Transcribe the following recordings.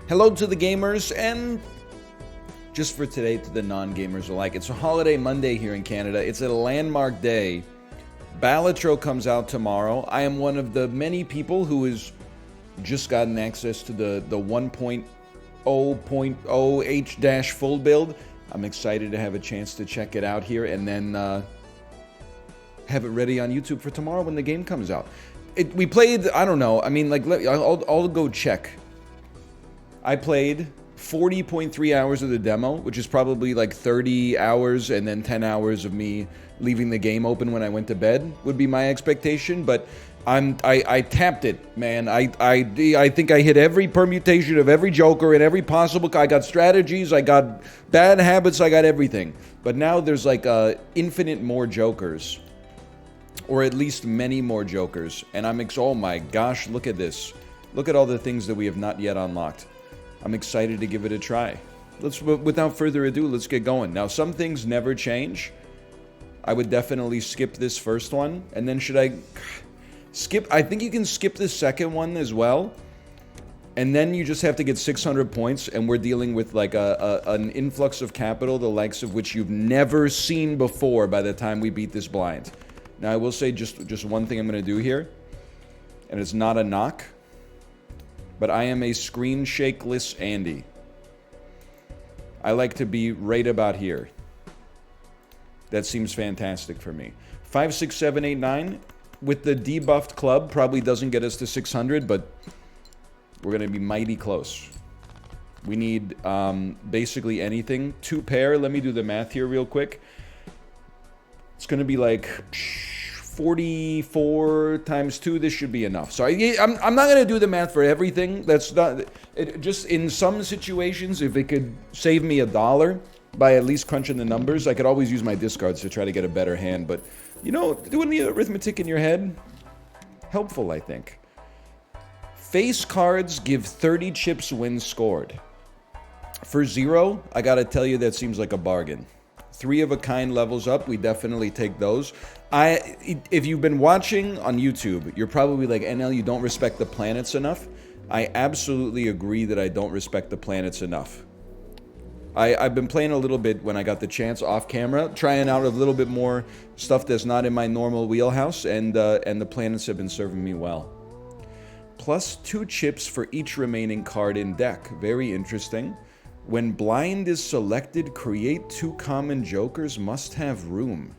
Hello to the gamers, and just for today to the non-gamers alike. It's a holiday Monday here in Canada. It's a landmark day. Balatro comes out tomorrow. I am one of the many people who has just gotten access to the 1.0.0H- full build. I'm excited to have a chance to check it out here and then have it ready on YouTube for tomorrow when the game comes out. We played, I don't know, I mean, like, I'll go check. I played 40.3 hours of the demo, which is probably like 30 hours and then 10 hours of me leaving the game open when I went to bed would be my expectation, but I tapped it, man. I think I hit every permutation of every Joker and every possible. I got strategies, I got bad habits, I got everything. But now there's like infinite more Jokers, or at least many more Jokers, and oh my gosh, look at this. Look at all the things that we have not yet unlocked. I'm excited to give it a try. Without further ado, let's get going. Now, some things never change. I would definitely skip this first one, and then should I skip? I think you can skip the second one as well, and then you just have to get 600 points, and we're dealing with like an influx of capital, the likes of which you've never seen before by the time we beat this blind. Now, I will say just one thing I'm going to do here, and it's not a knock, but I am a screen shakeless Andy. I like to be right about here. That seems fantastic for me. 5, 6, 7, 8, 9 with the debuffed club probably doesn't get us to 600, but we're going to be mighty close. We need basically anything. 2 pair. Let me do the math here real quick. It's going to be like 44 times 2, this should be enough. So I'm not going to do the math for everything. That's not... just in some situations, if it could save me $1 by at least crunching the numbers, I could always use my discards to try to get a better hand. But, you know, doing the arithmetic in your head, helpful, I think. Face cards give 30 chips when scored. For 0, I got to tell you, that seems like a bargain. 3 of a kind levels up, we definitely take those. If you've been watching on YouTube, you're probably like, NL, you don't respect the planets enough. I absolutely agree that I don't respect the planets enough. I've been playing a little bit when I got the chance off camera, trying out a little bit more stuff that's not in my normal wheelhouse, and the planets have been serving me well. Plus 2 chips for each remaining card in deck. Very interesting. When blind is selected, create 2 common Jokers must have room.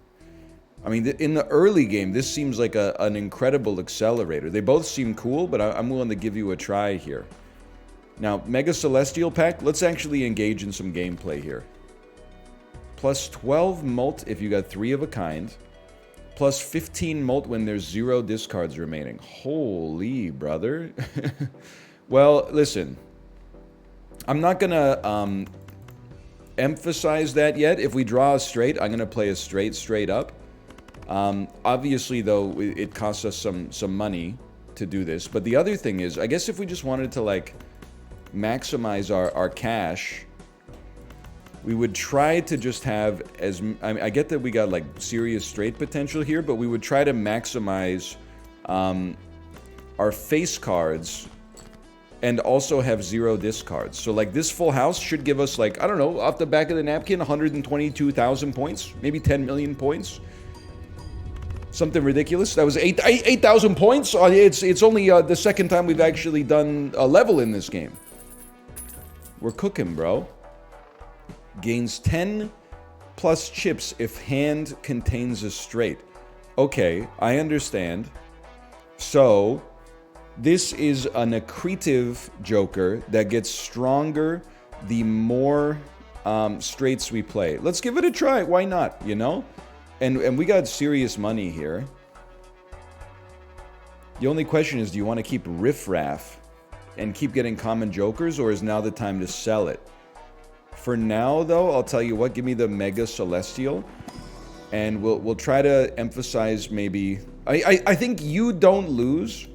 I mean, in the early game, this seems like an incredible accelerator. They both seem cool, but I'm willing to give you a try here. Now, Mega Celestial Pack, let's actually engage in some gameplay here. Plus 12 molt if you got 3 of a kind. Plus 15 molt when there's 0 discards remaining. Holy brother. Well, listen. I'm not going to emphasize that yet. If we draw a straight, I'm going to play a straight up. Obviously, though, it costs us some money to do this. But the other thing is, I guess if we just wanted to, like, maximize our cash, we would try to just have as... I get that we got, like, serious straight potential here, but we would try to maximize our face cards and also have 0 discards. So, like, this full house should give us, like, I don't know, off the back of the napkin, 122,000 points, maybe 10 million points. Something ridiculous. That was 8,000 points. It's only the second time we've actually done a level in this game. We're cooking, bro. Gains 10 plus chips if hand contains a straight. Okay, I understand. So, this is an accretive Joker that gets stronger the more straights we play. Let's give it a try. Why not, you know? And we got serious money here. The only question is, do you want to keep riffraff and keep getting common Jokers, or is now the time to sell it? For now, though, I'll tell you what, give me the Mega Celestial, and we'll try to emphasize maybe... I think you don't lose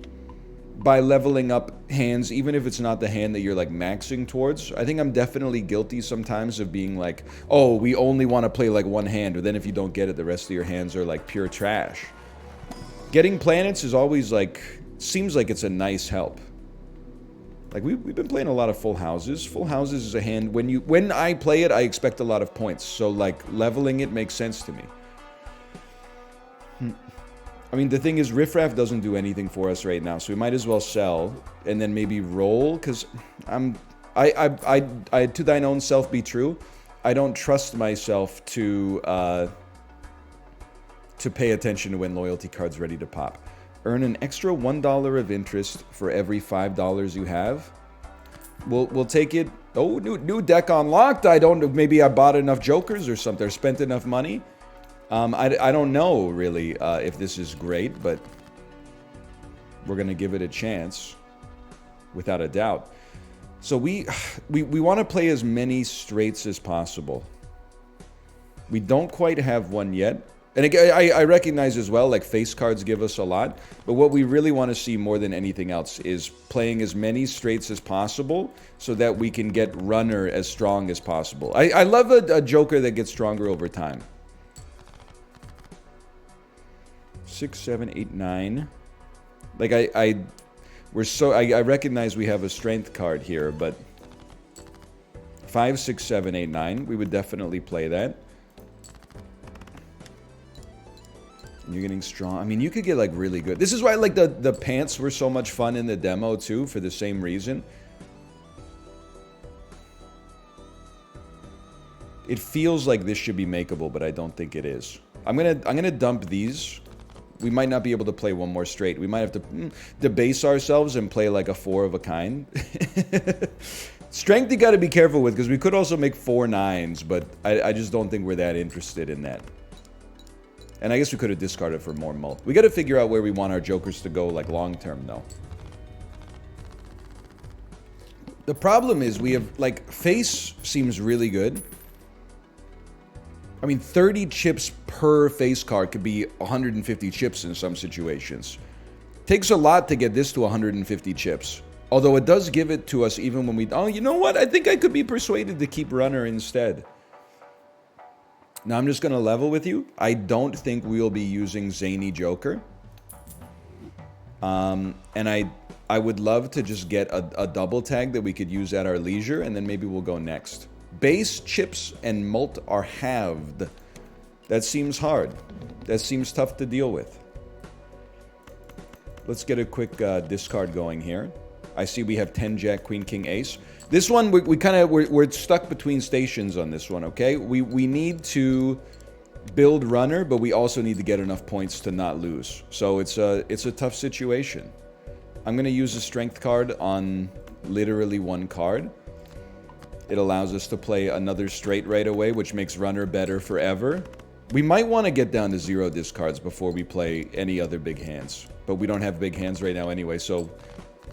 by leveling up hands, even if it's not the hand that you're like maxing towards. I think I'm definitely guilty sometimes of being like, oh, we only want to play like one hand, or then if you don't get it, the rest of your hands are like pure trash. Getting planets is always like, seems like it's a nice help. Like, we've been playing a lot of full houses. Full houses is a hand, when I play it, I expect a lot of points. So, like, leveling it makes sense to me. I mean, the thing is, Riffraff doesn't do anything for us right now, so we might as well sell, and then maybe roll, because to thine own self be true, I don't trust myself to pay attention to when loyalty card's ready to pop. Earn an extra $1 of interest for every $5 you have. We'll take it. Oh, new deck unlocked. Maybe I bought enough jokers or something, or spent enough money. I don't know really if this is great, but we're gonna give it a chance, without a doubt. So we want to play as many straights as possible. We don't quite have one yet. And again, I recognize as well, like, face cards give us a lot, but what we really want to see more than anything else is playing as many straights as possible so that we can get runner as strong as possible. I love a joker that gets stronger over time. 6, 7, 8, 9. Like, I recognize we have a strength card here, but 5, 6, 7, 8, 9, we would definitely play that. And you're getting strong. I mean, you could get, like, really good. This is why, like, the pants were so much fun in the demo, too, for the same reason. It feels like this should be makeable, but I don't think it is. I'm gonna dump these. We might not be able to play one more straight. We might have to debase ourselves and play, like, a 4 of a kind. Strength you gotta be careful with, because we could also make 4 9s, but I just don't think we're that interested in that. And I guess we could have discarded for more mult. We got to figure out where we want our jokers to go, like, long term, though. The problem is we have, like, face seems really good. I mean, 30 chips per face card could be 150 chips in some situations. Takes a lot to get this to 150 chips. Although it does give it to us even when we... Oh, you know what? I think I could be persuaded to keep runner instead. Now, I'm just going to level with you. I don't think we'll be using Zany Joker. And I would love to just get a double tag that we could use at our leisure, and then maybe we'll go next. Base, chips, and mult are halved. That seems hard. That seems tough to deal with. Let's get a quick discard going here. I see we have 10 Jack, Queen, King, Ace. This one, we're stuck between stations on this one, okay? We need to build runner, but we also need to get enough points to not lose. So it's a tough situation. I'm going to use a strength card on literally one card. It allows us to play another straight right away, which makes runner better forever. We might want to get down to 0 discards before we play any other big hands. But we don't have big hands right now anyway, so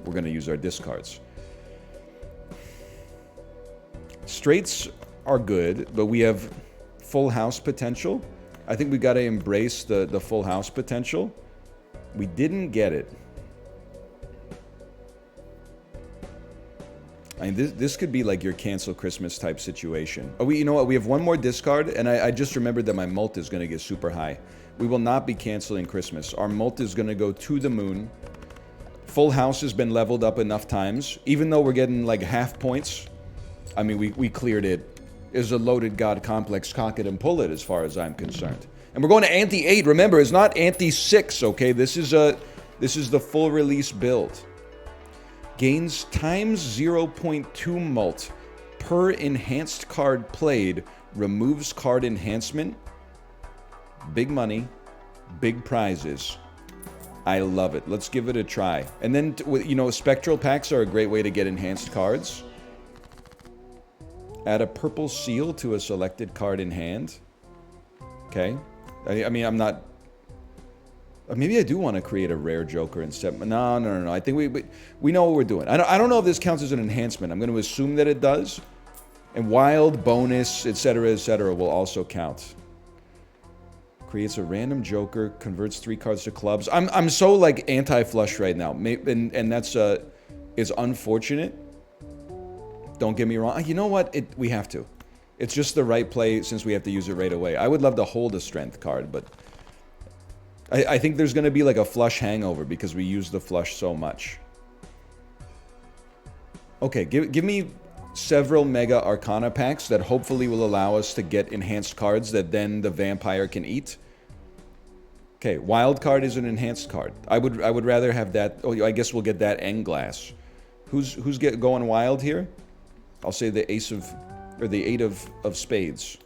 we're going to use our discards. Straights are good, but we have full house potential. I think we got to embrace the full house potential. We didn't get it. I mean, this could be like your cancel Christmas type situation. Oh, you know what? We have one more discard, and I just remembered that my mult is going to get super high. We will not be canceling Christmas. Our mult is going to go to the moon. Full house has been leveled up enough times. Even though we're getting like half points, I mean, we cleared it. It's a loaded god complex, cock it and pull it as far as I'm concerned. And we're going to Antie 8. Remember, it's not Antie 6, okay? This is the full release build. Gains times 0.2 mult per enhanced card played. Removes card enhancement. Big money. Big prizes. I love it. Let's give it a try. And then, you know, spectral packs are a great way to get enhanced cards. Add a purple seal to a selected card in hand. Okay. I mean, I'm not... Maybe I do want to create a rare Joker instead. No. I think we know what we're doing. I don't know if this counts as an enhancement. I'm going to assume that it does. And wild, bonus, etc., will also count. Creates a random Joker, converts 3 cards to clubs. I'm so like anti-flush right now, and that's is unfortunate. Don't get me wrong. You know what? We have to. It's just the right play since we have to use it right away. I would love to hold a strength card, but I think there's going to be like a flush hangover because we use the flush so much. Okay, give me several Mega Arcana packs that hopefully will allow us to get enhanced cards that then the vampire can eat. Okay, wild card is an enhanced card. I would rather have that. Oh, I guess we'll get that and glass. Who's going wild here? I'll say the ace of, or the 8 of spades.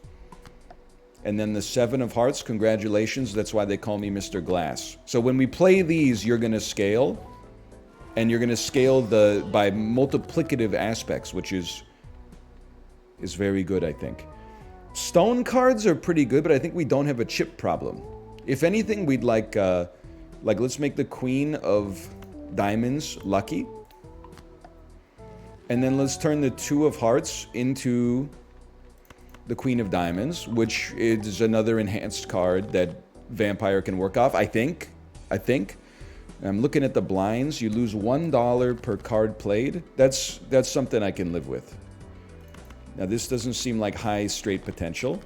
And then the 7 of hearts, congratulations. That's why they call me Mr. Glass. So when we play these, you're gonna scale. And you're gonna scale by multiplicative aspects, which is very good, I think. Stone cards are pretty good, but I think we don't have a chip problem. If anything, we'd like let's make the Queen of Diamonds lucky. And then let's turn the 2 of Hearts into the Queen of Diamonds, which is another enhanced card that Vampire can work off, I think. I'm looking at the blinds. You lose $1 per card played. That's something I can live with. Now, this doesn't seem like high straight potential.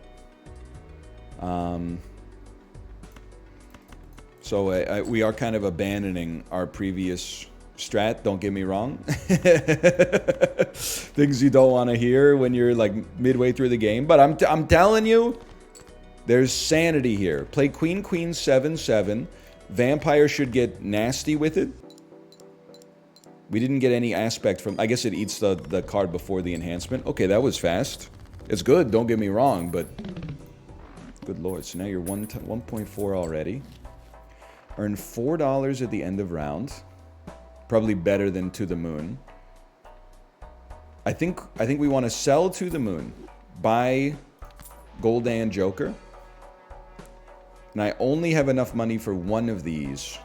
So we are kind of abandoning our previous strat, don't get me wrong. Things you don't want to hear when you're like midway through the game. But I'm telling you, there's sanity here. Play Queen, Queen, 7-7. Vampire should get nasty with it. We didn't get any aspect from... I guess it eats the card before the enhancement. Okay, that was fast. It's good, don't get me wrong, but... Good lord, so now you're 1.4 already. Earn $4 at the end of round. Probably better than To the Moon. I think we want to sell To the Moon. Buy Goldan Joker. And I only have enough money for one of these.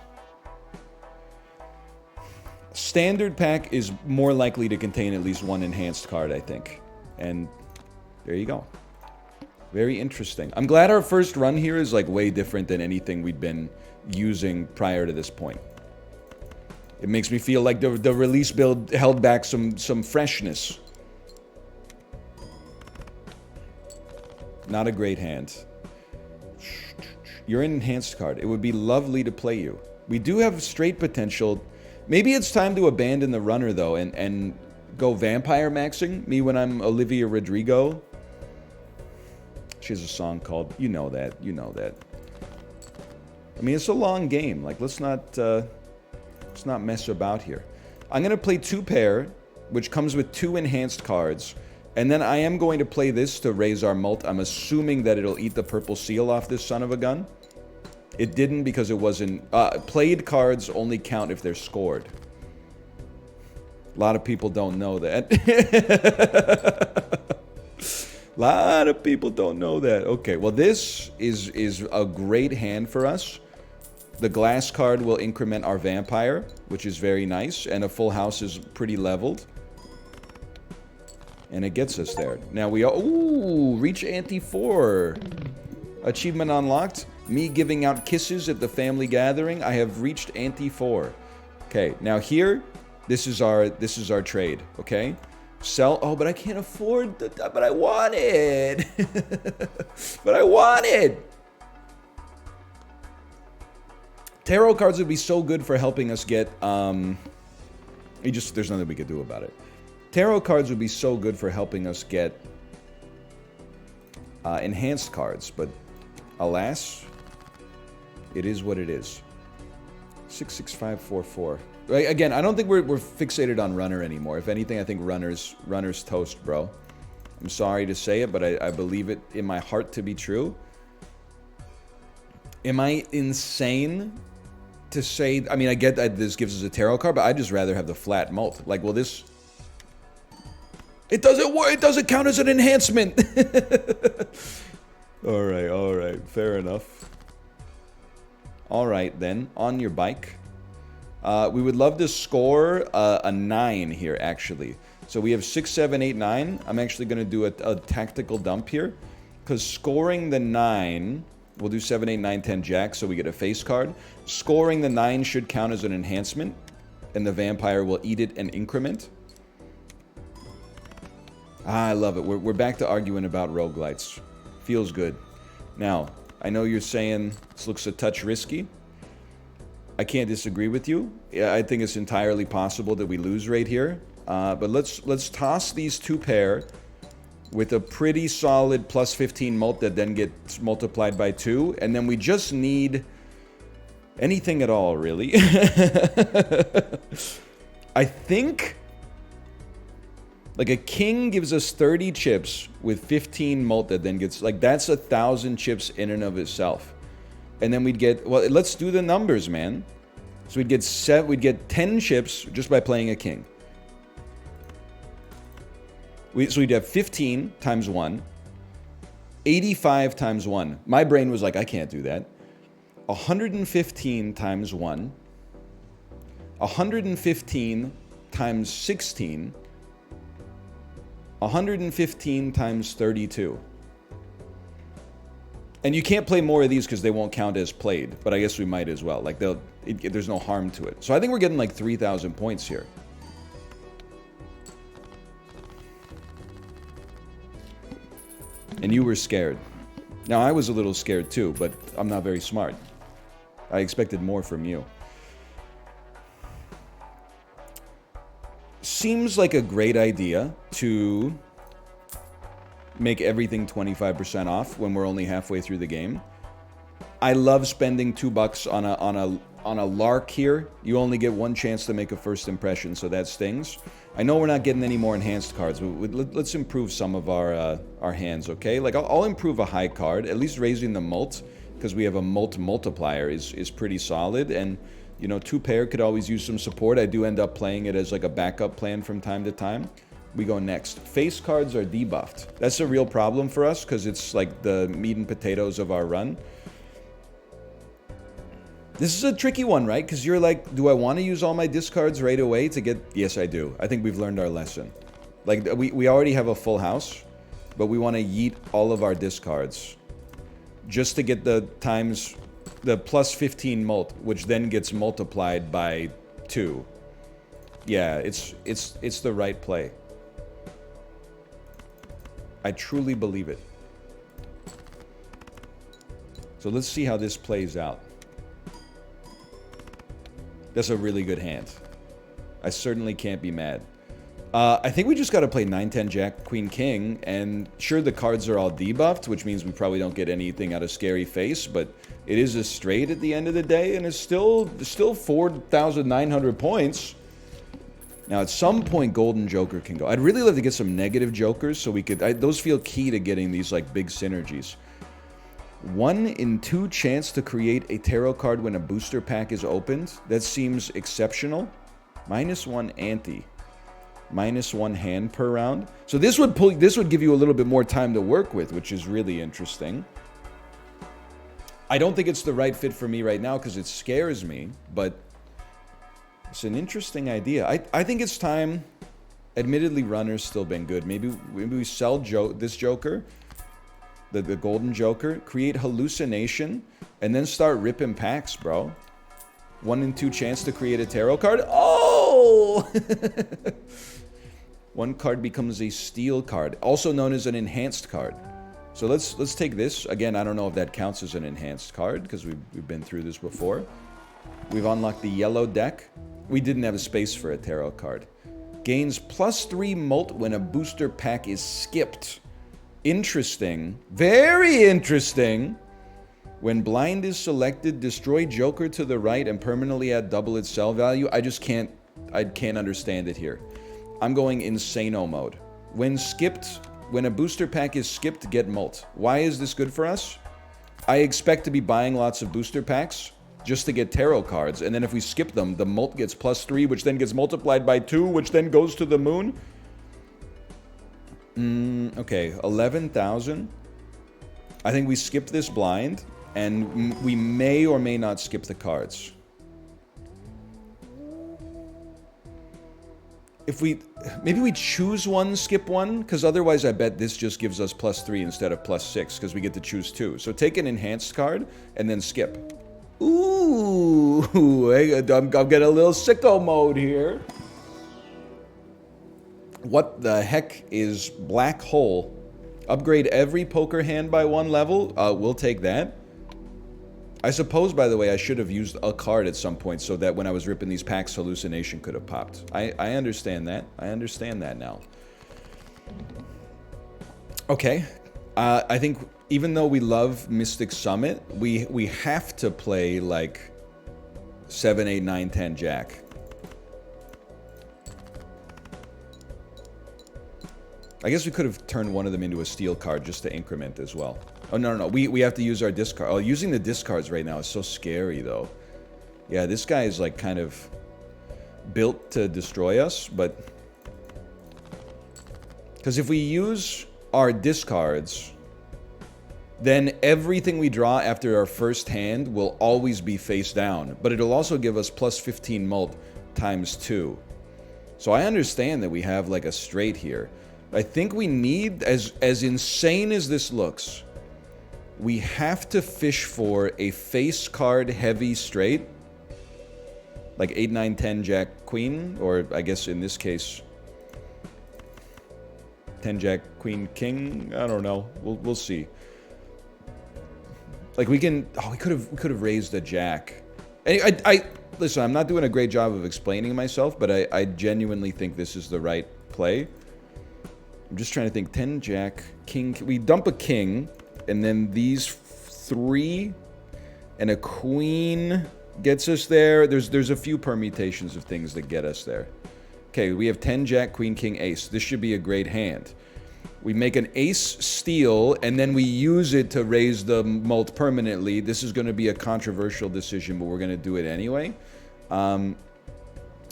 Standard pack is more likely to contain at least one enhanced card, I think. And there you go. Very interesting. I'm glad our first run here is like way different than anything we'd been using prior to this point. It makes me feel like the release build held back some freshness. Not a great hand. You're an enhanced card. It would be lovely to play you. We do have straight potential. Maybe it's time to abandon the runner, though, and go vampire maxing. Me when I'm Olivia Rodrigo. She has a song called You Know That. You Know That. I mean, it's a long game. Like, let's not mess about here. I'm going to play 2 pair, which comes with 2 enhanced cards. And then I am going to play this to raise our mult. I'm assuming that it'll eat the purple seal off this son of a gun. It didn't because it wasn't... played cards only count if they're scored. A lot of people don't know that. A lot of people don't know that. Okay, well this is a great hand for us. The glass card will increment our vampire, which is very nice. And a full house is pretty leveled. And it gets us there. Now we are... Ooh, reach Antie 4. Achievement unlocked. Me giving out kisses at the family gathering. I have reached Antie 4. Okay, now here, this is our trade, okay? Sell... Oh, but I can't afford... But I want it! But I want it! Tarot cards would be so good for helping us get... there's nothing we could do about it. Tarot cards would be so good for helping us get enhanced cards, but alas, it is what it is. 66544. Again, I don't think we're fixated on runner anymore. If anything, I think runner's toast, bro. I'm sorry to say it, but I believe it in my heart to be true. Am I insane to say... I mean, I get that this gives us a tarot card, but I'd just rather have the flat mult. Like, well, this... It doesn't work. It doesn't count as an enhancement. All right. Fair enough. All right, then. On your bike. We would love to score a 9 here, actually. So we have 6, 7, 8, 9. I'm actually going to do a tactical dump here. Because scoring the 9... We'll do 7, 8, 9, 10 jack, so we get a face card. Scoring the 9 should count as an enhancement. And the vampire will eat it and increment. I love it. We're back to arguing about roguelites. Feels good. Now, I know you're saying this looks a touch risky. I can't disagree with you. I think it's entirely possible that we lose right here. But let's toss these 2 pair with a pretty solid plus 15 mult that then gets multiplied by 2. And then we just need anything at all, really. I think like a king gives us 30 chips with 15 mult that then gets, like, that's 1,000 chips in and of itself. And then we'd get, well, let's do the numbers, man. So we'd get 10 chips just by playing a king. So we'd have 15 times 1, 85 times 1. My brain was like, I can't do that. 115 times 1, 115 times 16, 115 times 32. And you can't play more of these because they won't count as played, but I guess we might as well. Like, there's no harm to it. So I think we're getting like 3,000 points here. And you were scared. Now, I was a little scared too, but I'm not very smart. I expected more from you. Seems like a great idea to make everything 25% off when we're only halfway through the game. I love spending $2 on a lark here. You only get 1 chance to make a first impression, so that stings. I know we're not getting any more enhanced cards, but let's improve some of our hands, okay? Like, I'll improve a high card, at least raising the mult, because we have a mult multiplier is pretty solid, and, you know, 2 pair could always use some support. I do end up playing it as like a backup plan from time to time. We go next. Face cards are debuffed. That's a real problem for us, because it's like the meat and potatoes of our run. This is a tricky one, right? Because you're like, do I want to use all my discards right away to get... Yes, I do. I think we've learned our lesson. Like, we already have a full house, but we want to yeet all of our discards just to get the plus 15 mult, which then gets multiplied by 2. Yeah, it's the right play. I truly believe it. So let's see how this plays out. That's a really good hand. I certainly can't be mad. I think we just got to play 9, 10, Jack, Queen, King, and sure, the cards are all debuffed, which means we probably don't get anything out of Scary Face, but it is a straight at the end of the day, and it's still 4,900 points. Now, at some point, Golden Joker can go. I'd really love to get some negative Jokers, so we could... those feel key to getting these, like, big synergies. 1 in 2 chance to create a tarot card when a booster pack is opened. That seems exceptional. -1 Antie. -1 hand per round. So this would give you a little bit more time to work with, which is really interesting. I don't think it's the right fit for me right now because it scares me, but it's an interesting idea. I think it's time. Admittedly, runner's still been good. Maybe we sell this Joker, the Golden Joker, create hallucination, and then start ripping packs, bro. 1 in 2 chance to create a tarot card. Oh! 1 card becomes a steel card, also known as an enhanced card. So let's take this. Again, I don't know if that counts as an enhanced card, because we've been through this before. We've unlocked the yellow deck. We didn't have a space for a tarot card. Gains +3 mult when a booster pack is skipped. Interesting. Very interesting. When blind is selected, destroy Joker to the right and permanently add double its sell value. I can't understand it here. I'm going insano mode. When a booster pack is skipped, get mult. Why is this good for us? I expect to be buying lots of booster packs just to get tarot cards, and then if we skip them, the mult gets +3, which then gets multiplied by 2, which then goes to the moon. Okay, 11,000. I think we skip this blind, and we may or may not skip the cards. Maybe we choose 1, skip 1, because otherwise I bet this just gives us +3 instead of +6, because we get to choose 2. So take an enhanced card, and then skip. Ooh, I'm getting a little sicko mode here. What the heck is Black Hole? Upgrade every poker hand by 1 level? We'll take that. I suppose, by the way, I should have used a card at some point so that when I was ripping these packs, hallucination could have popped. I understand that. I understand that now. Okay. I think even though we love Mystic Summit, we have to play like 7, 8, 9, 10 Jack. I guess we could have turned one of them into a steel card just to increment as well. Oh, no. We have to use our discard. Oh, using the discards right now is so scary, though. Yeah, this guy is, like, kind of built to destroy us, but... Because if we use our discards, then everything we draw after our first hand will always be face down. But it'll also give us plus 15 mult times 2. So I understand that we have, like, a straight here. I think we need, as insane as this looks, we have to fish for a face card heavy straight. Like 8, 9, 10, Jack, Queen. Or I guess in this case, 10, Jack, Queen, King. I don't know. We'll see. Like we can... Oh, we could have raised a Jack. And listen, I'm not doing a great job of explaining myself, but I genuinely think this is the right play. I'm just trying to think. 10, Jack, King. We dump a King, and then these 3 and a Queen gets us there. There's a few permutations of things that get us there. Okay, we have 10, Jack, Queen, King, Ace. This should be a great hand. We make an Ace steal, and then we use it to raise the mult permanently. This is going to be a controversial decision, but we're going to do it anyway.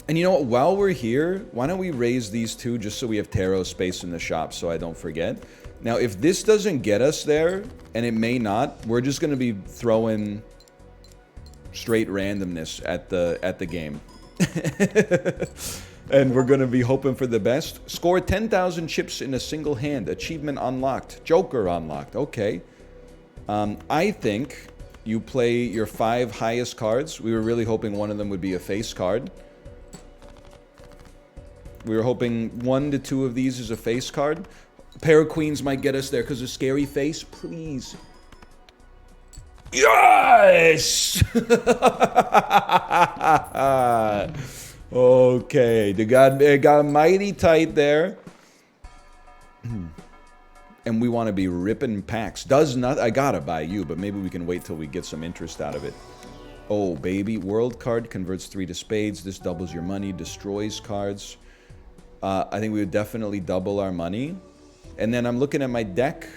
And you know what? While we're here, why don't we raise these 2 just so we have tarot space in the shop so I don't forget. Now, if this doesn't get us there, and it may not, we're just going to be throwing straight randomness at the game. And we're going to be hoping for the best. Score 10,000 chips in a single hand. Achievement unlocked. Joker unlocked. Okay. I think you play your 5 highest cards. We were really hoping one of them would be a face card. We were hoping 1 to 2 of these is a face card. A pair of queens might get us there because of scary face. Please. Yes! Okay. It got mighty tight there. And we want to be ripping packs. Does not... I gotta buy you, but maybe we can wait till we get some interest out of it. Oh, baby. World card converts 3 to spades. This doubles your money. Destroys cards. I think we would definitely double our money. And then I'm looking at my deck.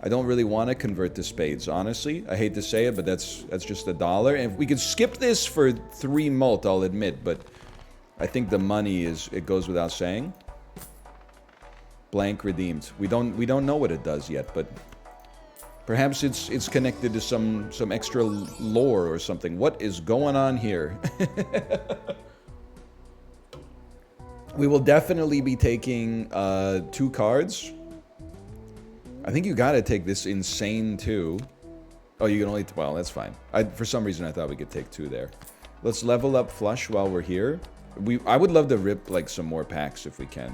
I don't really want to convert to spades, honestly. I hate to say it, but that's just $1. And if we could skip this for 3 mult, I'll admit. But I think the money is... It goes without saying. Blank redeemed. We don't know what it does yet, but... Perhaps it's connected to some extra lore or something. What is going on here? We will definitely be taking 2 cards. I think you gotta take this insane too. Oh, you can only... Well, that's fine. For some reason, I thought we could take 2 there. Let's level up flush while we're here. I would love to rip like some more packs if we can.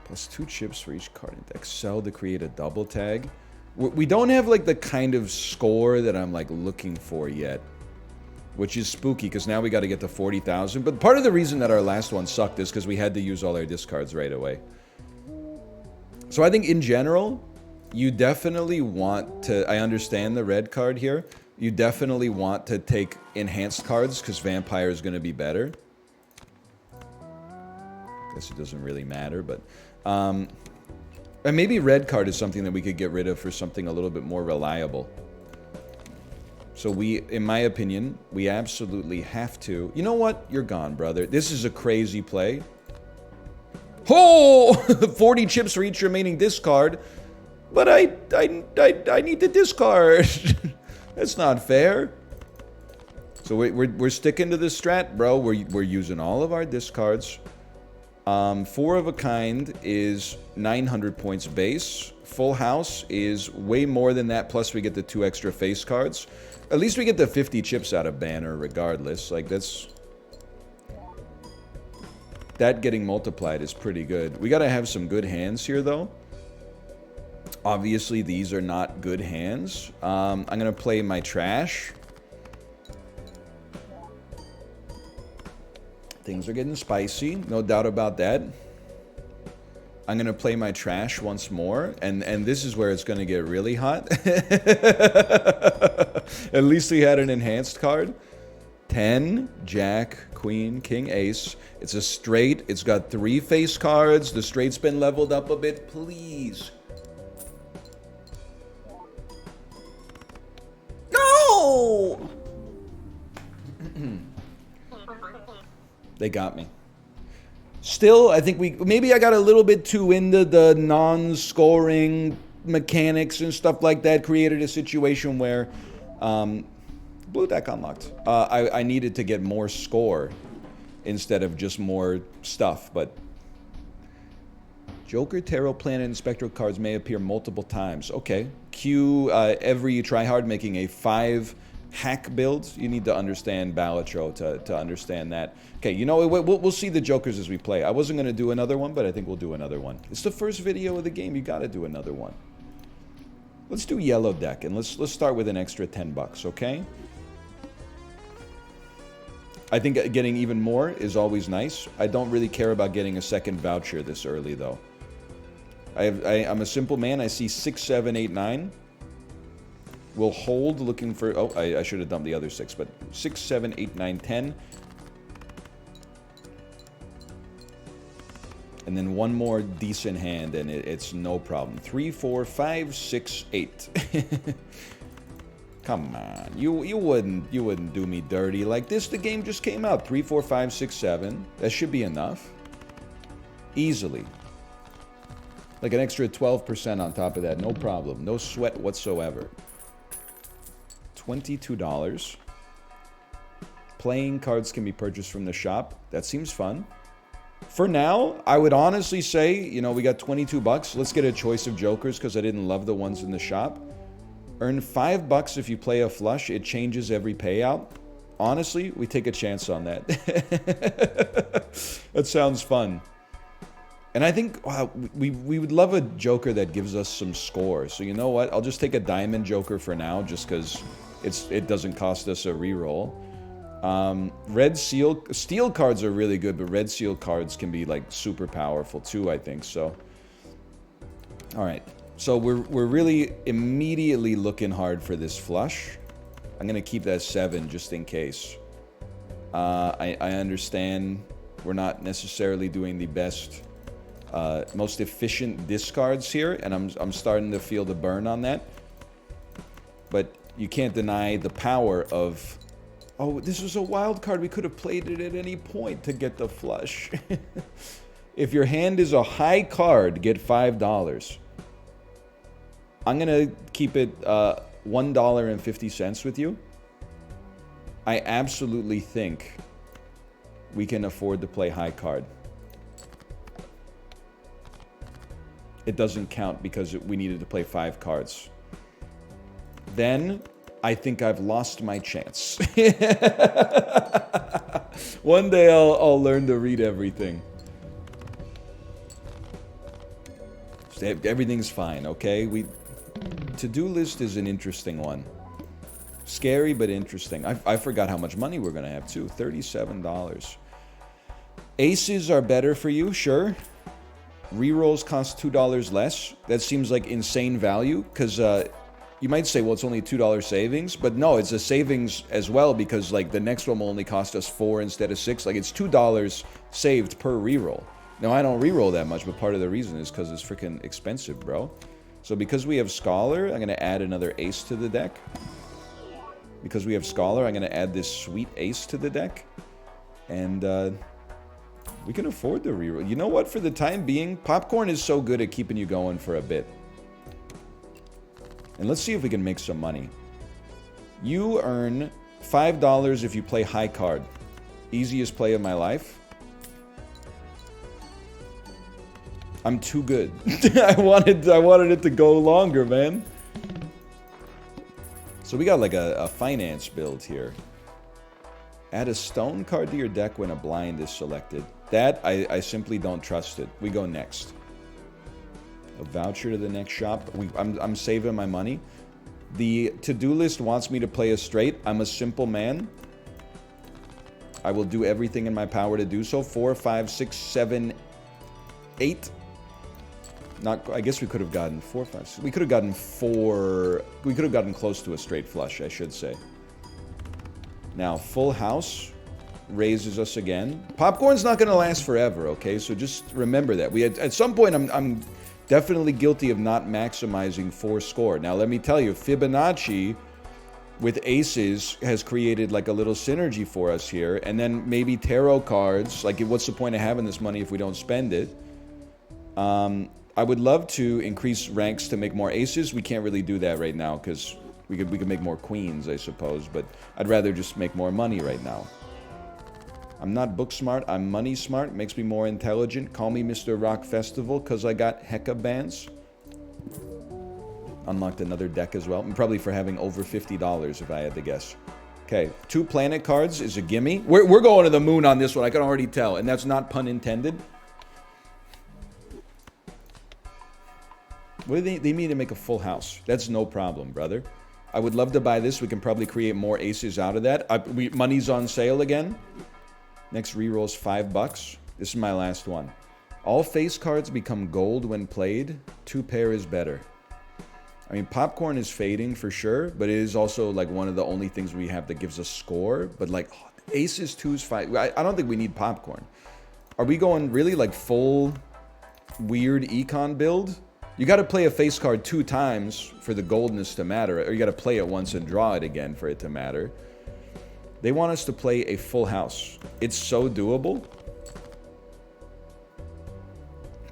Plus 2 chips for each card in deck. Sell to create a double tag. We don't have like the kind of score that I'm like looking for yet. Which is spooky, because now we got to get to 40,000. But part of the reason that our last one sucked is because we had to use all our discards right away. So I think in general, you definitely want to... I understand the red card here. You definitely want to take enhanced cards, because vampire is going to be better. Guess it doesn't really matter, but... and maybe red card is something that we could get rid of for something a little bit more reliable. So in my opinion, we absolutely have to... You know what? You're gone, brother. This is a crazy play. Oh! 40 chips for each remaining discard. But I need to discard. That's not fair. So we're sticking to this strat, bro. We're using all of our discards. 4 of a kind is 900 points base. Full house is way more than that, plus we get the 2 extra face cards. At least we get the 50 chips out of banner regardless. Like, that's... That getting multiplied is pretty good. We gotta have some good hands here, though. Obviously, these are not good hands. I'm gonna play my trash. Things are getting spicy, no doubt about that. I'm going to play my trash once more, and this is where it's going to get really hot. At least we had an enhanced card. 10, Jack, Queen, King, Ace. It's a straight. It's got 3 face cards. The straight's been leveled up a bit. Please. No! They got me. Still, I think maybe I got a little bit too into the non-scoring mechanics and stuff like that. Created a situation where blue deck unlocked. I needed to get more score instead of just more stuff. But Joker, Tarot, Planet, and Spectral cards may appear multiple times. Okay. Q every tryhard making a 5 hack build. You need to understand Balatro to understand that. Okay, you know, we'll see the Jokers as we play. I wasn't going to do another one, but I think we'll do another one. It's the first video of the game. You got to do another one. Let's do yellow deck, and let's start with an extra 10 bucks, okay? I think getting even more is always nice. I don't really care about getting a second voucher this early, though. I'm a simple man. I see 6, 7, 8, 9. We'll hold looking for... Oh, I should have dumped the other 6, but 6, 7, 8, 9, 10. And then one more decent hand, and it's no problem. 3, 4, 5, 6, 8. Come on. You wouldn't do me dirty like this. The game just came out. 3, 4, 5, 6, 7. That should be enough. Easily. Like an extra 12% on top of that. No problem. No sweat whatsoever. $22. Playing cards can be purchased from the shop. That seems fun. For now, I would honestly say, you know, we got 22 bucks. Let's get a choice of Jokers because I didn't love the ones in the shop. Earn 5 bucks if you play a flush. It changes every payout. Honestly, we take a chance on that. That sounds fun. And I think wow, we would love a Joker that gives us some score. So you know what? I'll just take a diamond Joker for now just because it doesn't cost us a reroll. Red seal... Steel cards are really good, but red seal cards can be, like, super powerful, too, I think, so... Alright. So, we're really immediately looking hard for this flush. I'm gonna keep that 7, just in case. I understand we're not necessarily doing the best... most efficient discards here, and I'm starting to feel the burn on that. But you can't deny the power of... Oh, this was a wild card. We could have played it at any point to get the flush. If your hand is a high card, get $5. I'm going to keep it $1.50 with you. I absolutely think we can afford to play high card. It doesn't count because we needed to play 5 cards. Then... I think I've lost my chance. One day I'll learn to read everything. Everything's fine, okay? To-do list is an interesting one. Scary, but interesting. I forgot how much money we're going to have, too. $37. Aces are better for you, sure. Rerolls cost $2 less. That seems like insane value, because... you might say, well, it's only $2 savings, but no, it's a savings as well because, like, the next one will only cost us 4 instead of 6. Like, it's $2 saved per reroll. Now, I don't reroll that much, but part of the reason is because it's freaking expensive, bro. So because we have Scholar, I'm going to add another ace to the deck. Because we have Scholar, I'm going to add this sweet ace to the deck. And we can afford the reroll. You know what? For the time being, Popcorn is so good at keeping you going for a bit. And let's see if we can make some money. You earn $5 if you play high card. Easiest play of my life. I'm too good. I wanted it to go longer, man. So we got like a finance build here. Add a stone card to your deck when a blind is selected. That, I simply don't trust it. We go next. A voucher to the next shop. I'm saving my money. The to-do list wants me to play a straight. I'm a simple man. I will do everything in my power to do so. 4, 5, 6, 7, 8. Not, I guess we could have gotten 4, 5, 6. We could have gotten 4. We could have gotten close to a straight flush, I should say. Now, full house raises us again. Popcorn's not going to last forever, okay? So just remember that. We had, at some point, I'm definitely guilty of not maximizing 4 score. Now, let me tell you, Fibonacci with aces has created like a little synergy for us here. And then maybe tarot cards. Like, what's the point of having this money if we don't spend it? I would love to increase ranks to make more aces. We can't really do that right now because we could make more queens, I suppose. But I'd rather just make more money right now. I'm not book smart, I'm money smart. Makes me more intelligent. Call me Mr. Rock Festival because I got hecka bands. Unlocked another deck as well. And probably for having over $50 if I had to guess. Okay, 2 planet cards is a gimme. We're going to the moon on this one, I can already tell. And that's not pun intended. What do they mean to make a full house? That's no problem, brother. I would love to buy this. We can probably create more aces out of that. Money's on sale again. Next reroll's $5. This is my last one. All face cards become gold when played. 2 pair is better. I mean, popcorn is fading for sure, but it is also like one of the only things we have that gives us score. But like aces, 2s, 5. I don't think we need popcorn. Are we going really like full weird econ build? You got to play a face card 2 times for the goldness to matter, or you got to play it once and draw it again for it to matter. They want us to play a full house. It's so doable.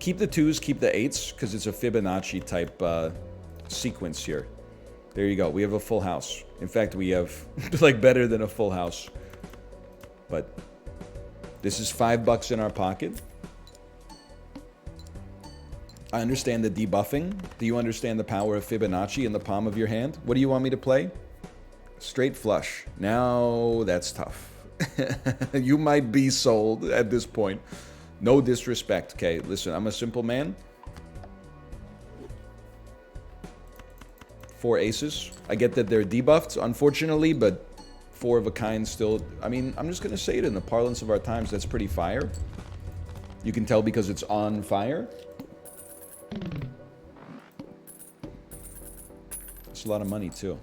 Keep the 2s, keep the 8s, because it's a Fibonacci type sequence here. There you go. We have a full house. In fact, we have like better than a full house. But this is $5 in our pocket. I understand the debuffing. Do you understand the power of Fibonacci in the palm of your hand? What do you want me to play? Straight flush. Now that's tough. You might be sold at this point. No disrespect. Okay, listen, I'm a simple man. 4 aces. I get that they're debuffed, unfortunately, but 4 of a kind still. I mean, I'm just going to say it in the parlance of our times. That's pretty fire. You can tell because it's on fire. It's a lot of money, too.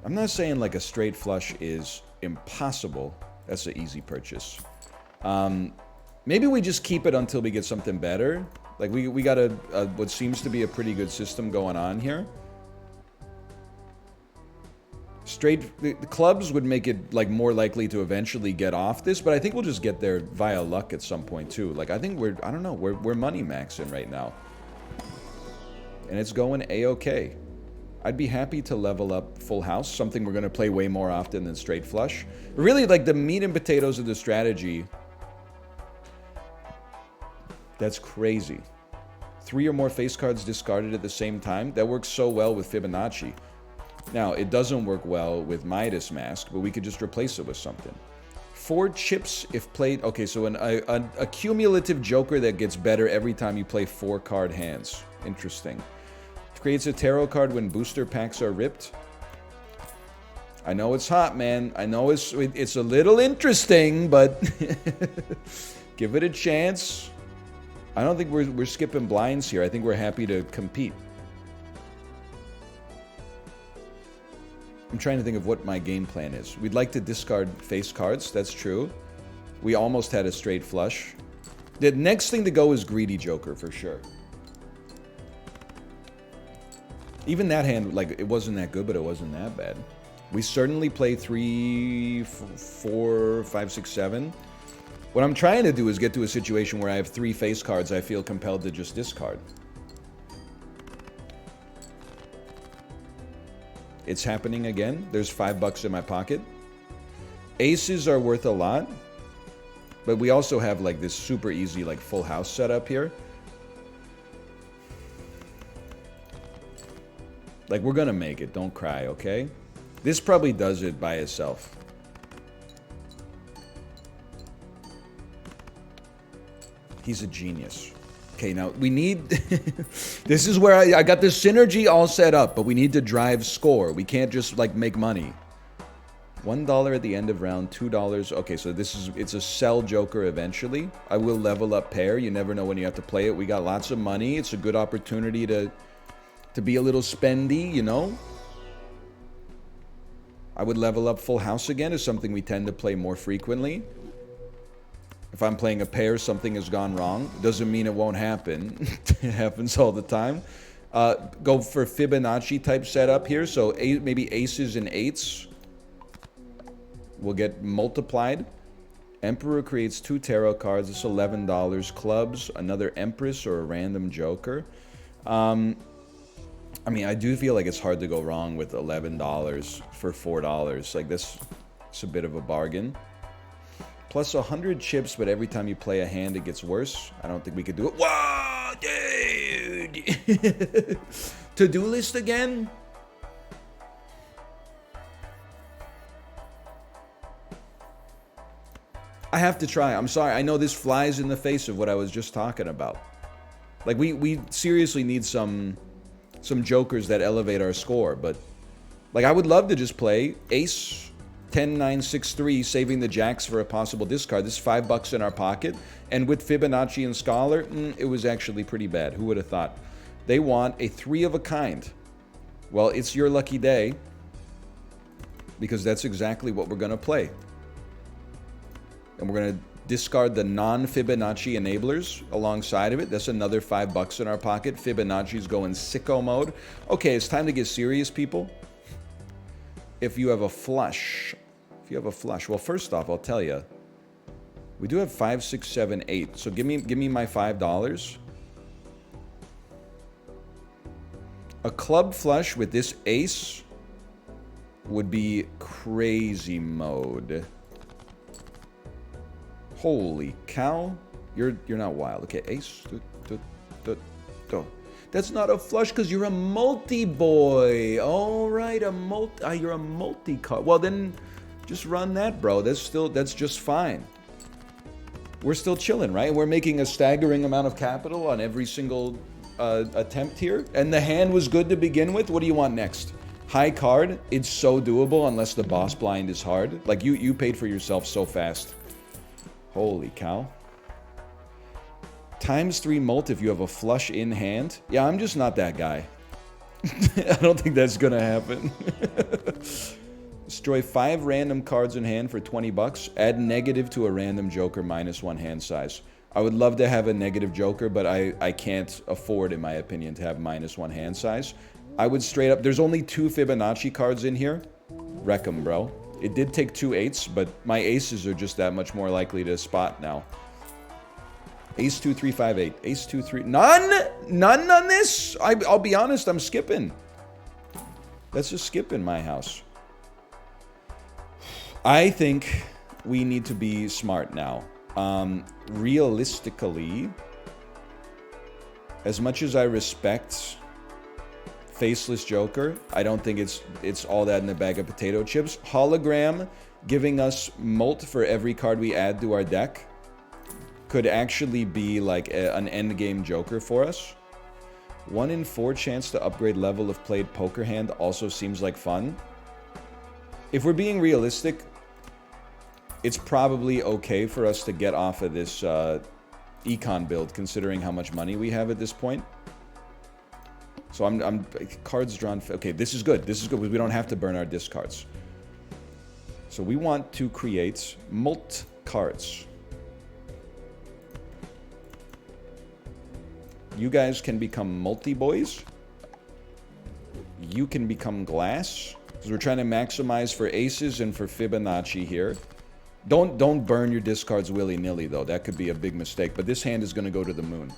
I'm not saying like a straight flush is impossible. That's an easy purchase. Maybe we just keep it until we get something better. Like we got what seems to be a pretty good system going on here. The clubs would make it like more likely to eventually get off this, but I think we'll just get there via luck at some point too. Like I think I don't know, we're money maxing right now. And it's going A-okay. I'd be happy to level up full house, something we're going to play way more often than straight flush. Really, like the meat and potatoes of the strategy. That's crazy. 3 or more face cards discarded at the same time. That works so well with Fibonacci. Now, it doesn't work well with Midas Mask, but we could just replace it with something. 4 chips if played. Okay, so a cumulative joker that gets better every time you play 4 card hands. Interesting. Creates a tarot card when booster packs are ripped. I know it's hot, man. I know it's a little interesting, but give it a chance. I don't think we're skipping blinds here. I think we're happy to compete. I'm trying to think of what my game plan is. We'd like to discard face cards. That's true. We almost had a straight flush. The next thing to go is greedy joker for sure. Even that hand, like, it wasn't that good, but it wasn't that bad. We certainly play 3, 4, 5, 6, 7. What I'm trying to do is get to a situation where I have 3 face cards I feel compelled to just discard. It's happening again. There's $5 in my pocket. Aces are worth a lot. But we also have, like, this super easy, like, full house setup here. Like, we're gonna make it. Don't cry, okay? This probably does it by itself. He's a genius. Okay, now, we need... This is where I got this synergy all set up, but we need to drive score. We can't just, like, make money. $1 at the end of round, $2. Okay, so it's a sell joker eventually. I will level up pair. You never know when you have to play it. We got lots of money. It's a good opportunity to be a little spendy, you know? I would level up full house again. Is something we tend to play more frequently. If I'm playing a pair, something has gone wrong. Doesn't mean it won't happen. It happens all the time. Go for Fibonacci type setup here. So maybe aces and eights will get multiplied. Emperor creates 2 tarot cards. It's $11. Clubs, another Empress or a random joker. I mean, I do feel like it's hard to go wrong with $11 for $4. Like, it's a bit of a bargain. Plus 100 chips, but every time you play a hand, it gets worse. I don't think we could do it. Wow, dude! To-do list again? I have to try. I'm sorry. I know this flies in the face of what I was just talking about. Like, we seriously need some jokers that elevate our score, but like I would love to just play ace 10 9 6 3, saving the jacks for a possible discard. This is $5 in our pocket, and with Fibonacci and Scholar, it was actually pretty bad. Who would have thought? They want a 3 of a kind. Well, it's your lucky day, because that's exactly what we're gonna play, and we're gonna discard the non-Fibonacci enablers alongside of it. That's another $5 in our pocket. Fibonacci's going sicko mode. Okay, it's time to get serious, people. If you have a flush, well, first off, I'll tell you, we do have 5, 6, 7, 8. So give me my $5. A club flush with this ace would be crazy mode. Holy cow. You're not wild. Okay, ace. That's not a flush because you're a multi-boy. All right, you're a multi-card. Well, then just run that, bro. That's just fine. We're still chilling, right? We're making a staggering amount of capital on every single attempt here. And the hand was good to begin with. What do you want next? High card. It's so doable unless the boss blind is hard. Like, you paid for yourself so fast. Holy cow. ×3 mult if you have a flush in hand. Yeah, I'm just not that guy. I don't think that's gonna happen. Destroy 5 random cards in hand for $20. Add negative to a random joker -1 hand size. I would love to have a negative joker, but I can't afford, in my opinion, to have -1 hand size. I would straight up... There's only 2 Fibonacci cards in here. Wreck 'em, bro. It did take 2 8s, but my aces are just that much more likely to spot now. Ace 2 3 5 8. Ace 2 3. None on this. I'll be honest. I'm skipping. That's a skip in my house. I think we need to be smart now. Realistically, as much as I respect Faceless Joker, I don't think it's all that in a bag of potato chips. Hologram giving us mult for every card we add to our deck could actually be like an endgame joker for us. 1 in 4 chance to upgrade level of played poker hand also seems like fun. If we're being realistic, it's probably okay for us to get off of this econ build, considering how much money we have at this point. So I'm cards drawn. Okay, this is good. This is good because we don't have to burn our discards. So we want to create mult cards. You guys can become multi-boys. You can become glass. Because we're trying to maximize for aces and for Fibonacci here. Don't burn your discards willy-nilly, though. That could be a big mistake. But this hand is going to go to the moon.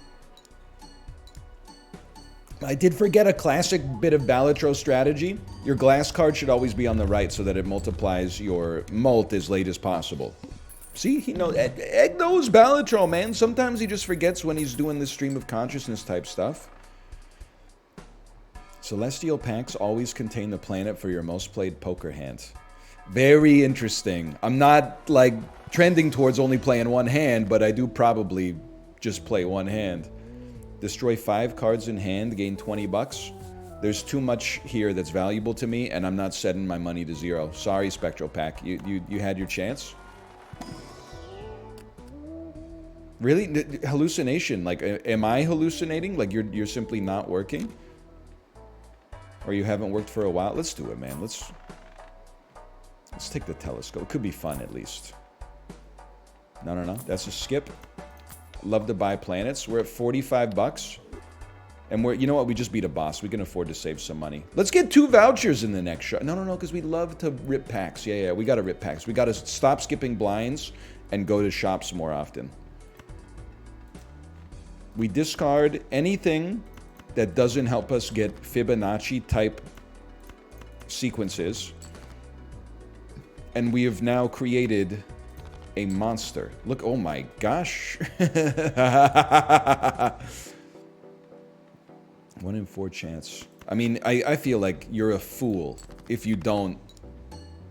I did forget a classic bit of Balatro strategy. Your glass card should always be on the right so that it multiplies your mult as late as possible. See, he knows. Egg knows Balatro, man. Sometimes he just forgets when he's doing this stream of consciousness type stuff. Celestial packs always contain the planet for your most played poker hand. Very interesting. I'm not, like, trending towards only playing one hand, but I do probably just play one hand. Destroy 5 cards in hand, gain $20. There's too much here that's valuable to me, and I'm not setting my money to 0. Sorry, Spectral Pack. You had your chance. Really? Hallucination. Like, am I hallucinating? Like, you're simply not working? Or you haven't worked for a while? Let's do it, man. Let's take the telescope. It could be fun, at least. No. That's a skip. Love to buy planets. We're at 45 bucks. And you know what? We just beat a boss. We can afford to save some money. Let's get 2 vouchers in the next shot. No, because we love to rip packs. Yeah, we got to rip packs. We got to stop skipping blinds and go to shops more often. We discard anything that doesn't help us get Fibonacci-type sequences. And we have now created a monster. Look, oh my gosh. 1 in 4 chance. I mean, I feel like you're a fool if you don't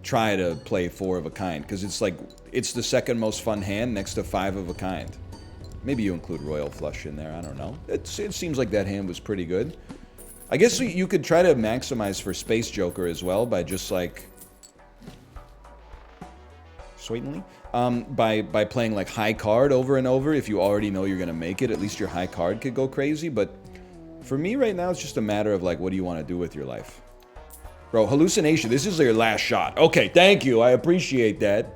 try to play 4 of a kind. Because it's like, it's the second most fun hand next to 5 of a kind. Maybe you include Royal Flush in there, I don't know. It seems like that hand was pretty good. I guess you could try to maximize for Space Joker as well by just like... Sweetly? By playing like high card over and over. If you already know you're going to make it, at least your high card could go crazy. But for me right now, it's just a matter of like, what do you want to do with your life? Bro, hallucination, this is your last shot. Okay, thank you, I appreciate that.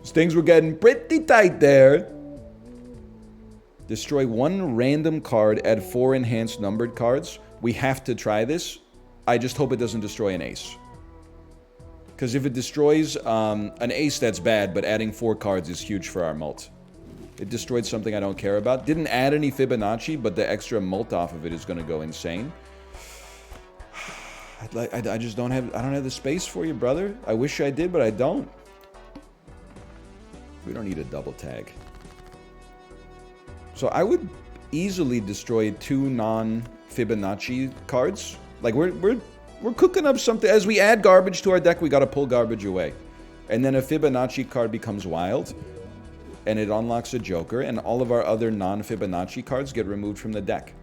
Things were getting pretty tight there. Destroy 1 random card, add 4 enhanced numbered cards. We have to try this. I just hope it doesn't destroy an ace. Because if it destroys an ace, that's bad, but adding 4 cards is huge for our mult. It destroyed something I don't care about. Didn't add any Fibonacci, but the extra mult off of it is going to go insane. I just don't have the space for you, brother. I wish I did, but I don't. We don't need a double tag. So I would easily destroy 2 non-Fibonacci cards. Like we're cooking up something. As we add garbage to our deck, we got to pull garbage away. And then a Fibonacci card becomes wild. And it unlocks a Joker. And all of our other non-Fibonacci cards get removed from the deck.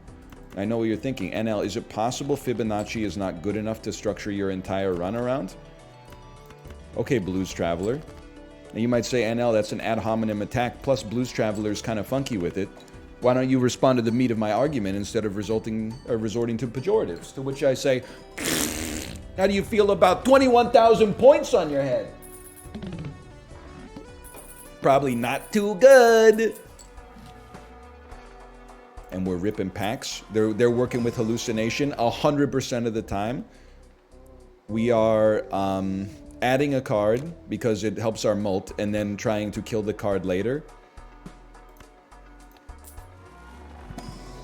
I know what you're thinking. NL, is it possible Fibonacci is not good enough to structure your entire run around? Okay, Blues Traveler. And you might say, NL, that's an ad hominem attack. Plus, Blues Traveler is kind of funky with it. Why don't you respond to the meat of my argument instead of resorting to pejoratives? To which I say, how do you feel about 21,000 points on your head? Probably not too good. And we're ripping packs. They're working with hallucination 100% of the time. We are adding a card because it helps our mult and then trying to kill the card later.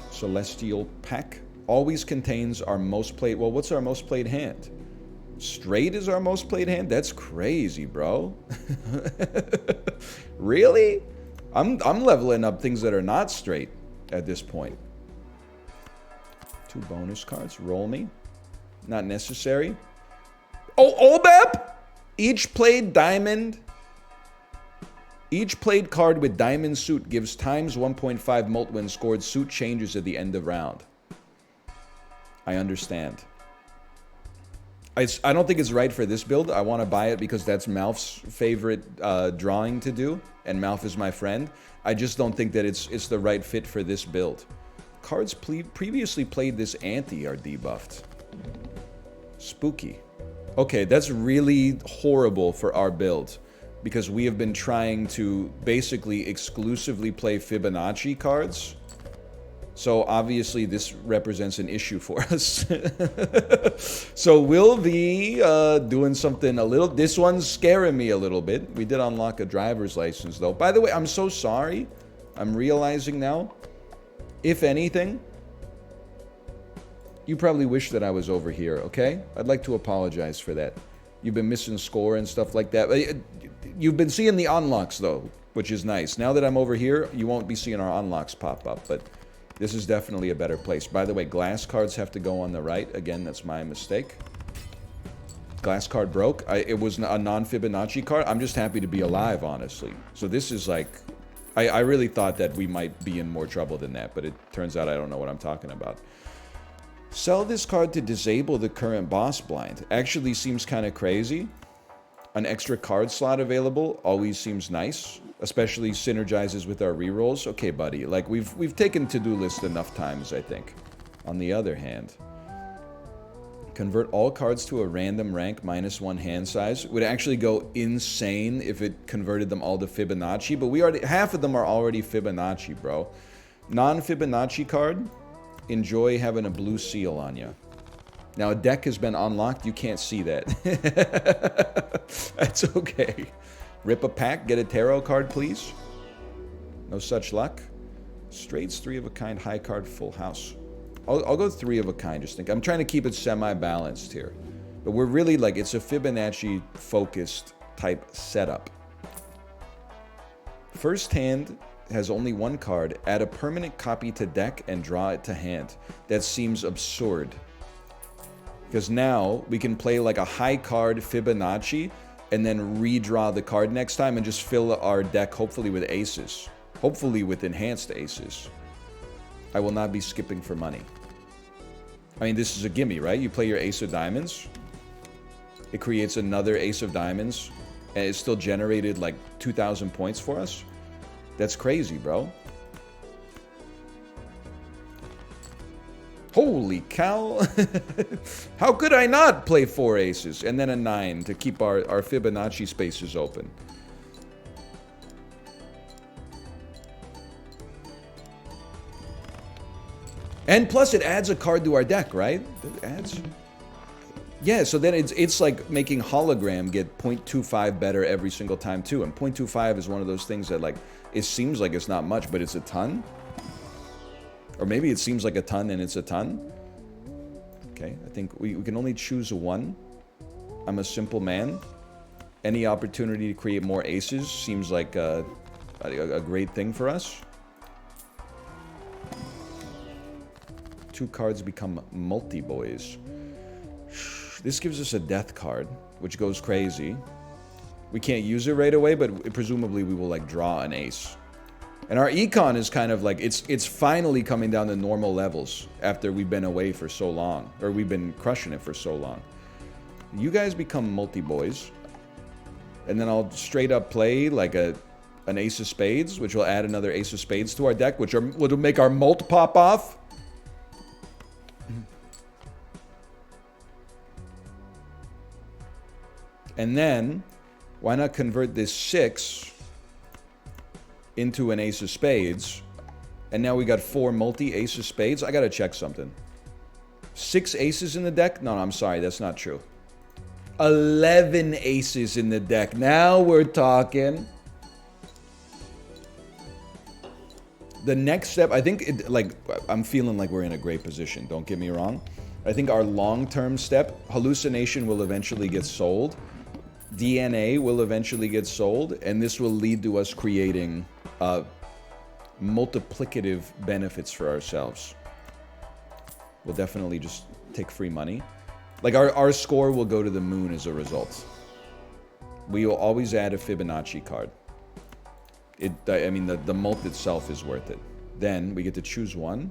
Celestial Pack always contains our most played... Well, what's our most played hand? Straight is our most played hand? That's crazy, bro. Really? I'm leveling up things that are not straight at this point. 2 bonus cards. Roll me. Not necessary. Oh, OBEP! Each played diamond... Each played card with diamond suit gives times 1.5 mult when scored. Suit changes at the end of round. I understand. I don't think it's right for this build. I want to buy it because that's Malph's favorite drawing to do. And Malph is my friend. I just don't think that it's the right fit for this build. Cards previously played this Antie are debuffed. Spooky. Okay, that's really horrible for our build. Because we have been trying to basically exclusively play Fibonacci cards. So obviously this represents an issue for us. So we'll be doing something a little... This one's scaring me a little bit. We did unlock a driver's license though. By the way, I'm so sorry. I'm realizing now. If anything, you probably wish that I was over here, okay? I'd like to apologize for that. You've been missing score and stuff like that. You've been seeing the unlocks, though, which is nice. Now that I'm over here, you won't be seeing our unlocks pop up, but this is definitely a better place. By the way, glass cards have to go on the right. Again, that's my mistake. Glass card broke. It was a non-Fibonacci card. I'm just happy to be alive, honestly. So this is like... I really thought that we might be in more trouble than that, but it turns out I don't know what I'm talking about. Sell this card to disable the current boss blind. Actually seems kind of crazy. An extra card slot available always seems nice. Especially synergizes with our rerolls. Okay, buddy. Like, we've taken to-do list enough times, I think. On the other hand, convert all cards to a random rank -1 hand size. Would actually go insane if it converted them all to Fibonacci. But we already, half of them are already Fibonacci, bro. Non-Fibonacci card, enjoy having a blue seal on you. Now, a deck has been unlocked. You can't see that. That's okay. Rip a pack, get a tarot card, please. No such luck. Straights, 3 of a kind, high card, full house. I'll go 3 of a kind, just think. I'm trying to keep it semi-balanced here. But we're really like, it's a Fibonacci-focused type setup. First hand has only 1 card. Add a permanent copy to deck and draw it to hand. That seems absurd. Because now we can play like a high card Fibonacci and then redraw the card next time and just fill our deck hopefully with aces. Hopefully with enhanced aces. I will not be skipping for money. I mean, this is a gimme, right? You play your ace of diamonds. It creates another ace of diamonds. And it still generated like 2,000 points for us. That's crazy, bro. Holy cow. How could I not play 4 aces and then a 9 to keep our Fibonacci spaces open? And plus it adds a card to our deck, right? It adds... Yeah, so then it's like making hologram get 0.25 better every single time too. And 0.25 is one of those things that like, it seems like it's not much, but it's a ton. Or maybe it seems like a ton and it's a ton. Okay, I think we can only choose 1. I'm a simple man. Any opportunity to create more aces seems like a great thing for us. 2 cards become multi-boys. This gives us a death card, which goes crazy. We can't use it right away, but presumably we will like draw an ace. And our econ is kind of like, it's finally coming down to normal levels after we've been away for so long. Or we've been crushing it for so long. You guys become multi-boys. And then I'll straight up play like an ace of spades, which will add another ace of spades to our deck, which will make our mult pop off. And then, why not convert this 6 into an ace of spades? And now we got 4 multi-ace of spades. I gotta check something. 6 aces in the deck? No, I'm sorry, that's not true. 11 aces in the deck. Now we're talking. The next step, I think, I'm feeling like we're in a great position. Don't get me wrong. I think our long-term step, hallucination will eventually get sold. DNA will eventually get sold, and this will lead to us creating multiplicative benefits for ourselves. We'll definitely just take free money. Like, our score will go to the moon as a result. We will always add a Fibonacci card. I mean, the mult itself is worth it. Then, we get to choose 1.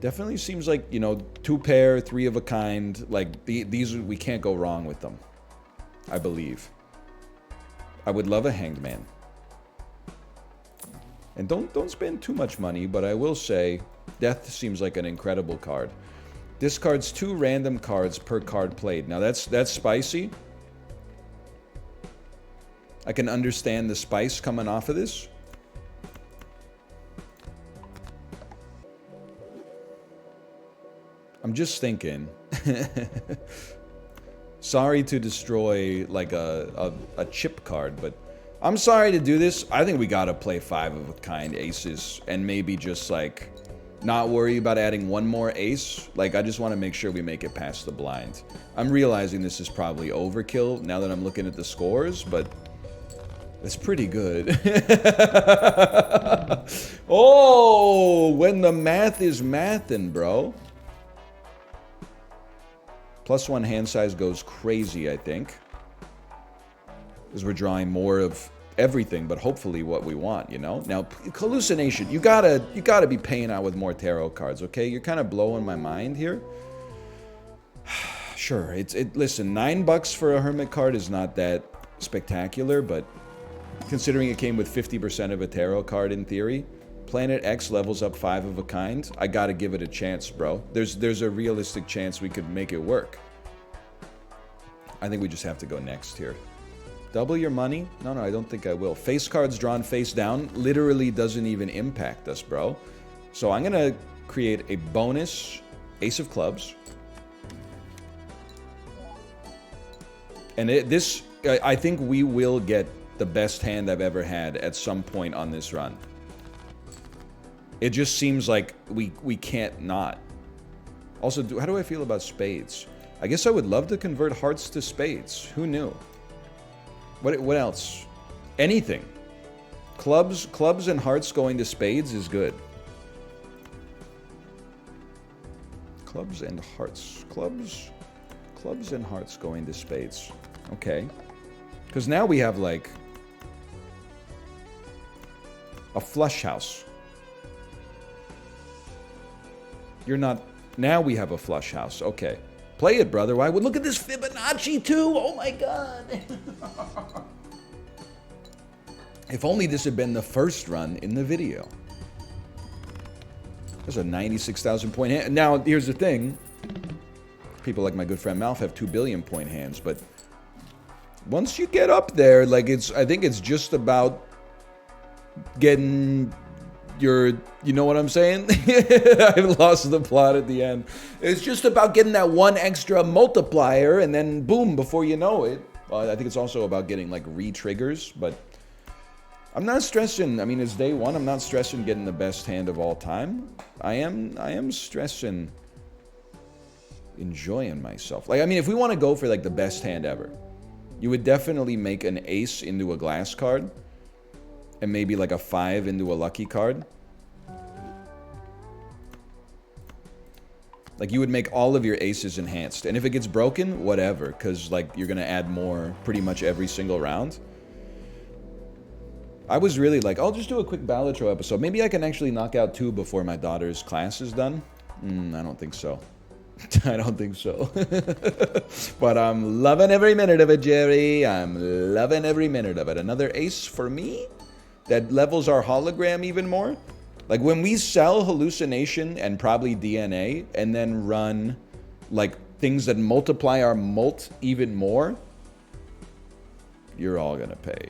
Definitely seems like, you know, 2 pair, 3 of a kind. Like, these, we can't go wrong with them. I believe. I would love a hanged man. And don't spend too much money, but I will say death seems like an incredible card. Discards 2 random cards per card played. Now that's spicy. I can understand the spice coming off of this. I'm just thinking. Sorry to destroy, like, a chip card, but I'm sorry to do this. I think we gotta play 5 of a kind aces, and maybe just, like, not worry about adding 1 more ace. Like, I just want to make sure we make it past the blind. I'm realizing this is probably overkill now that I'm looking at the scores, but it's pretty good. Oh, when the math is mathin', bro. +1 hand size goes crazy, I think. Because we're drawing more of everything, but hopefully what we want, you know? Now, hallucination, you gotta be paying out with more tarot cards, okay? You're kind of blowing my mind here. Sure, listen, $9 for a hermit card is not that spectacular, but considering it came with 50% of a tarot card in theory, Planet X levels up 5 of a kind, I gotta give it a chance, bro. There's a realistic chance we could make it work. I think we just have to go next here. Double your money? No, I don't think I will. Face cards drawn face down literally doesn't even impact us, bro. So I'm gonna create a bonus Ace of Clubs. And I think we will get the best hand I've ever had at some point on this run. It just seems like we can't not. Also, how do I feel about spades? I guess I would love to convert hearts to spades. Who knew? What else? Anything. Clubs and hearts going to spades is good. Clubs and hearts. Clubs and hearts going to spades. Okay. Because now we have, like, a flush house. You're not... Now we have a flush house. Okay. Play it, brother. Why? Well, look at this Fibonacci, too. Oh, my God. If only this had been the first run in the video. There's a 96,000 point hand. Now, here's the thing. People like my good friend Malf have 2 billion point hands, but once you get up there, like, I think it's just about getting your, you know what I'm saying? I've lost the plot at the end. It's just about getting that one extra multiplier, and then boom, before you know it. Well, I think it's also about getting, like, re-triggers, but I'm not stressing. I mean, it's day one. I'm not stressing getting the best hand of all time. I am stressing enjoying myself. Like, I mean, if we want to go for, like, the best hand ever, you would definitely make an ace into a glass card, and maybe like a 5 into a lucky card. Like, you would make all of your aces enhanced. And if it gets broken, whatever, because, like, you're going to add more pretty much every single round. I was really like, I'll just do a quick Balatro episode. Maybe I can actually knock out 2 before my daughter's class is done. I don't think so. I don't think so. But I'm loving every minute of it, Jerry. I'm loving every minute of it. Another ace for me that levels our hologram even more. Like, when we sell hallucination and probably DNA and then run, like, things that multiply our mult even more, you're all gonna pay.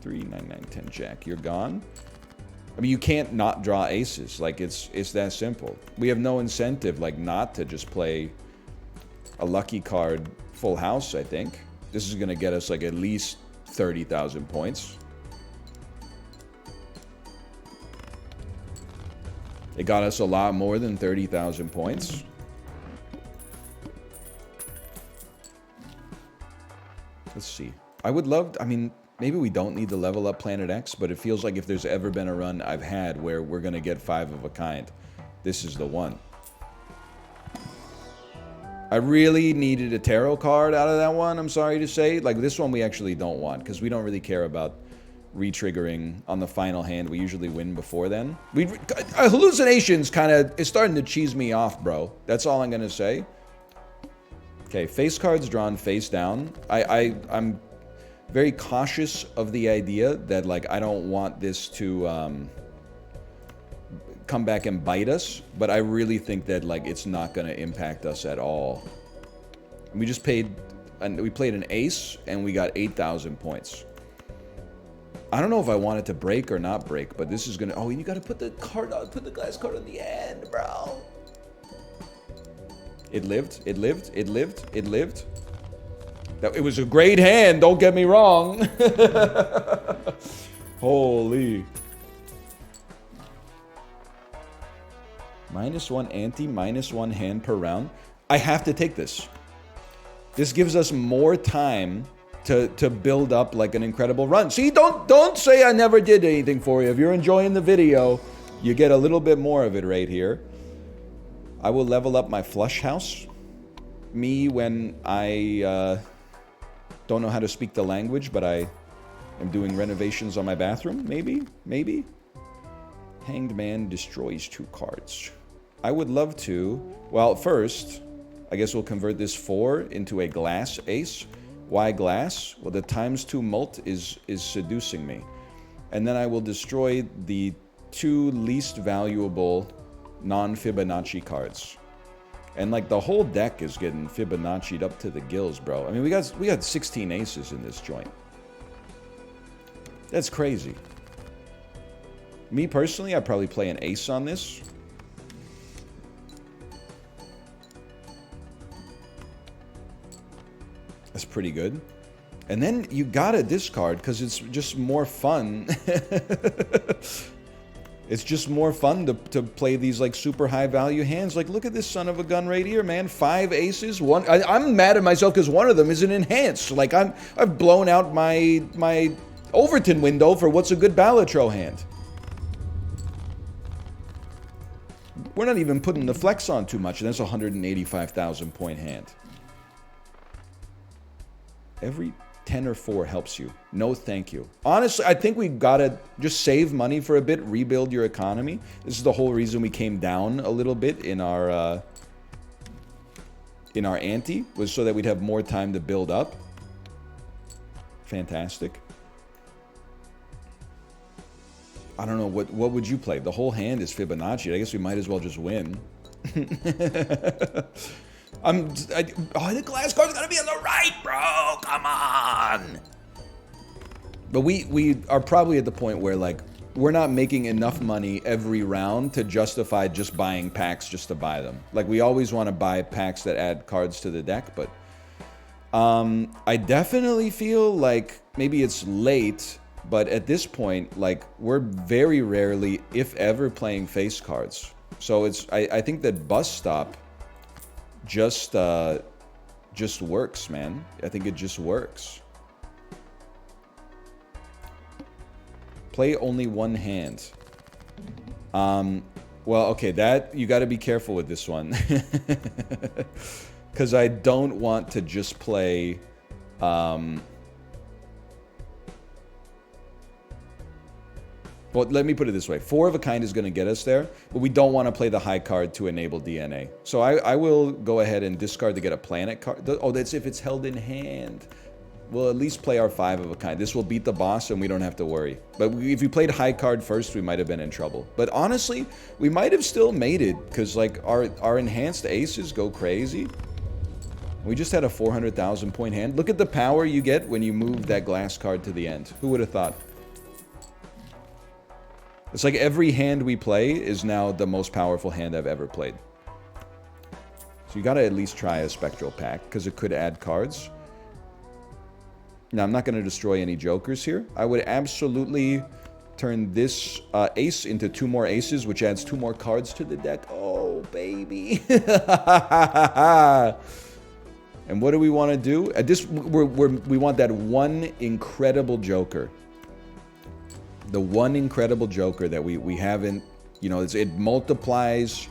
3, 9, 9, 10, jack. You're gone. I mean, you can't not draw aces. Like, it's that simple. We have no incentive, like, not to just play a lucky card full house, I think. This is going to get us, like, at least 30,000 points. It got us a lot more than 30,000 points. Let's see. I would love... I mean... Maybe we don't need to level up Planet X, but it feels like if there's ever been a run I've had where we're going to get 5 of a kind, this is the one. I really needed a tarot card out of that one, I'm sorry to say. Like, this one we actually don't want, because we don't really care about re-triggering on the final hand. We usually win before then. Hallucinations kind of is starting to cheese me off, bro. That's all I'm going to say. Okay, face cards drawn face down. I'm very cautious of the idea that, like, I don't want this to come back and bite us, but I really think that, like, it's not going to impact us at all. We just paid, and we played an ace, and we got 8,000 points. I don't know if I want it to break or not break, but this is going to... Oh, you got to put the card on, put the glass card on the end, bro. It lived, it lived, it lived, it lived. It was a great hand, don't get me wrong. Holy. -1 ante, -1 hand per round. I have to take this. This gives us more time to build up, like, an incredible run. See, don't say I never did anything for you. If you're enjoying the video, you get a little bit more of it right here. I will level up my flush house. Me when I... don't know how to speak the language, but I I'm doing renovations on my bathroom, maybe? Maybe? Hanged Man destroys 2 cards. I would love to... Well, first, I guess we'll convert this 4 into a glass ace. Why glass? Well, the ×2 mult is seducing me. And then I will destroy the 2 least valuable non-Fibonacci cards. And like the whole deck is getting Fibonacci'd up to the gills, bro. I mean, we got 16 aces in this joint. That's crazy. Me personally, I'd probably play an ace on this. That's pretty good. And then you gotta discard because it's just more fun. It's just more fun to play these like super high value hands. Like, look at this son of a gun right here, man. 5 aces. I'm mad at myself because one of them is an enhanced. Like I've blown out my Overton window for what's a good Balatro hand. We're not even putting the flex on too much, and that's a 185,000 point hand. Every 10 or 4 helps you. No, thank you. Honestly, I think we gotta just save money for a bit, rebuild your economy. This is the whole reason we came down a little bit in our ante, was so that we'd have more time to build up. Fantastic. I don't know, what would you play? The whole hand is Fibonacci. I guess we might as well just win. The glass card's gotta be on the right, bro. Come on. But we are probably at the point where, like, we're not making enough money every round to justify just buying packs just to buy them. Like, we always want to buy packs that add cards to the deck, but I definitely feel like maybe it's late, but at this point, like, we're very rarely, if ever, playing face cards. So I think that Bus Stop just works, man. I think it just works. Play only one hand. Well, okay, that you got to be careful with this one. Because I don't want to just play... Well, let me put it this way. 4 of a kind is going to get us there, but we don't want to play the high card to enable DNA. So I will go ahead and discard to get a planet card. Oh, that's if it's held in hand. We'll at least play our 5 of a kind. This will beat the boss and we don't have to worry. But if we played high card first, we might have been in trouble. But honestly, we might have still made it because, like, our enhanced aces go crazy. We just had a 400,000 point hand. Look at the power you get when you move that glass card to the end. Who would have thought? It's like every hand we play is now the most powerful hand I've ever played. So you gotta at least try a spectral pack, because it could add cards. Now, I'm not gonna destroy any jokers here. I would absolutely turn this ace into 2 more aces, which adds 2 more cards to the deck. Oh, baby. And what do we want to do? At this, we want that one incredible joker. The one incredible joker that we haven't, you know, it multiplies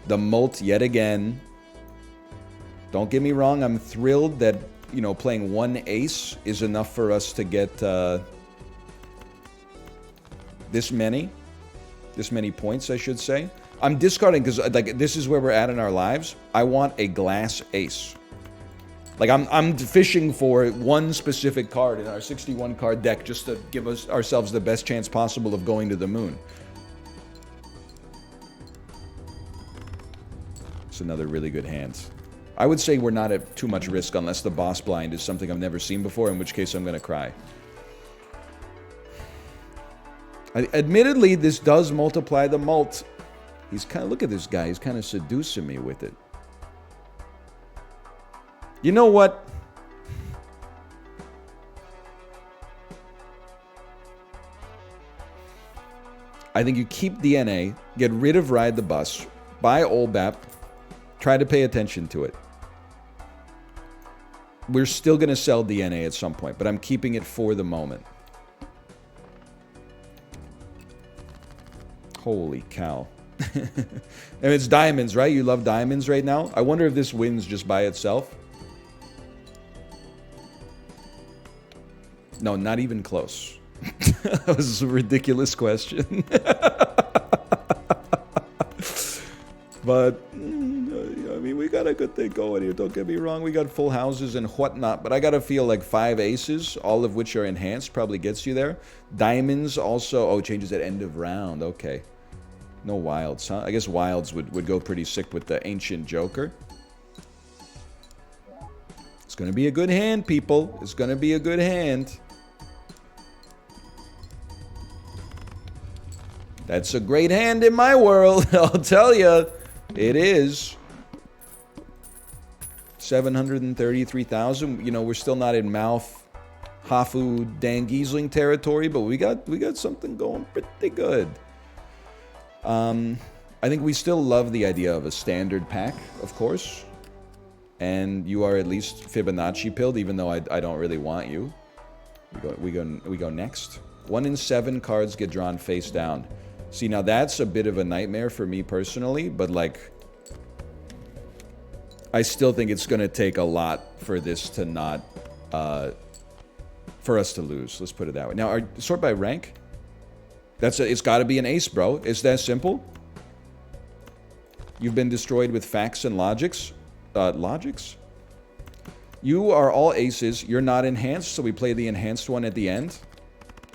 the mult yet again. Don't get me wrong, I'm thrilled that, you know, playing 1 ace is enough for us to get this many points, I should say. I'm discarding because, like, this is where we're at in our lives. I want a glass ace. Like, I'm fishing for one specific card in our 61 card deck just to give ourselves the best chance possible of going to the moon. It's another really good hand. I would say we're not at too much risk unless the boss blind is something I've never seen before, in which case I'm going to cry. Admittedly, this does multiply the mult. He's kind of, look at this guy, he's kind of seducing me with it. You know what? I think you keep DNA, get rid of Ride the Bus, buy Olbap, try to pay attention to it. We're still going to sell DNA at some point, but I'm keeping it for the moment. Holy cow. And it's diamonds, right? You love diamonds right now? I wonder if this wins just by itself. No, not even close. That was a ridiculous question. But, I mean, we got a good thing going here, don't get me wrong. We got full houses and whatnot, but I gotta feel like 5 aces, all of which are enhanced, probably gets you there. Diamonds also, oh, changes at end of round, okay. No wilds, huh? I guess wilds would go pretty sick with the Ancient Joker. It's gonna be a good hand, people. It's gonna be a good hand. That's a great hand in my world, I'll tell you. It is. 733,000. You know, we're still not in mouth Hafu Dan Giesling territory, but we got something going pretty good. I think we still love the idea of a standard pack, of course. And you are at least Fibonacci pilled, even though I don't really want you. We go next. 1 in 7 cards get drawn face down. See, now that's a bit of a nightmare for me personally, but like, I still think it's going to take a lot for this to not, for us to lose. Let's put it that way. Now, sort by rank? It's got to be an ace, bro. It's that simple. You've been destroyed with facts and logics. Logics? You are all aces. You're not enhanced, so we play the enhanced one at the end.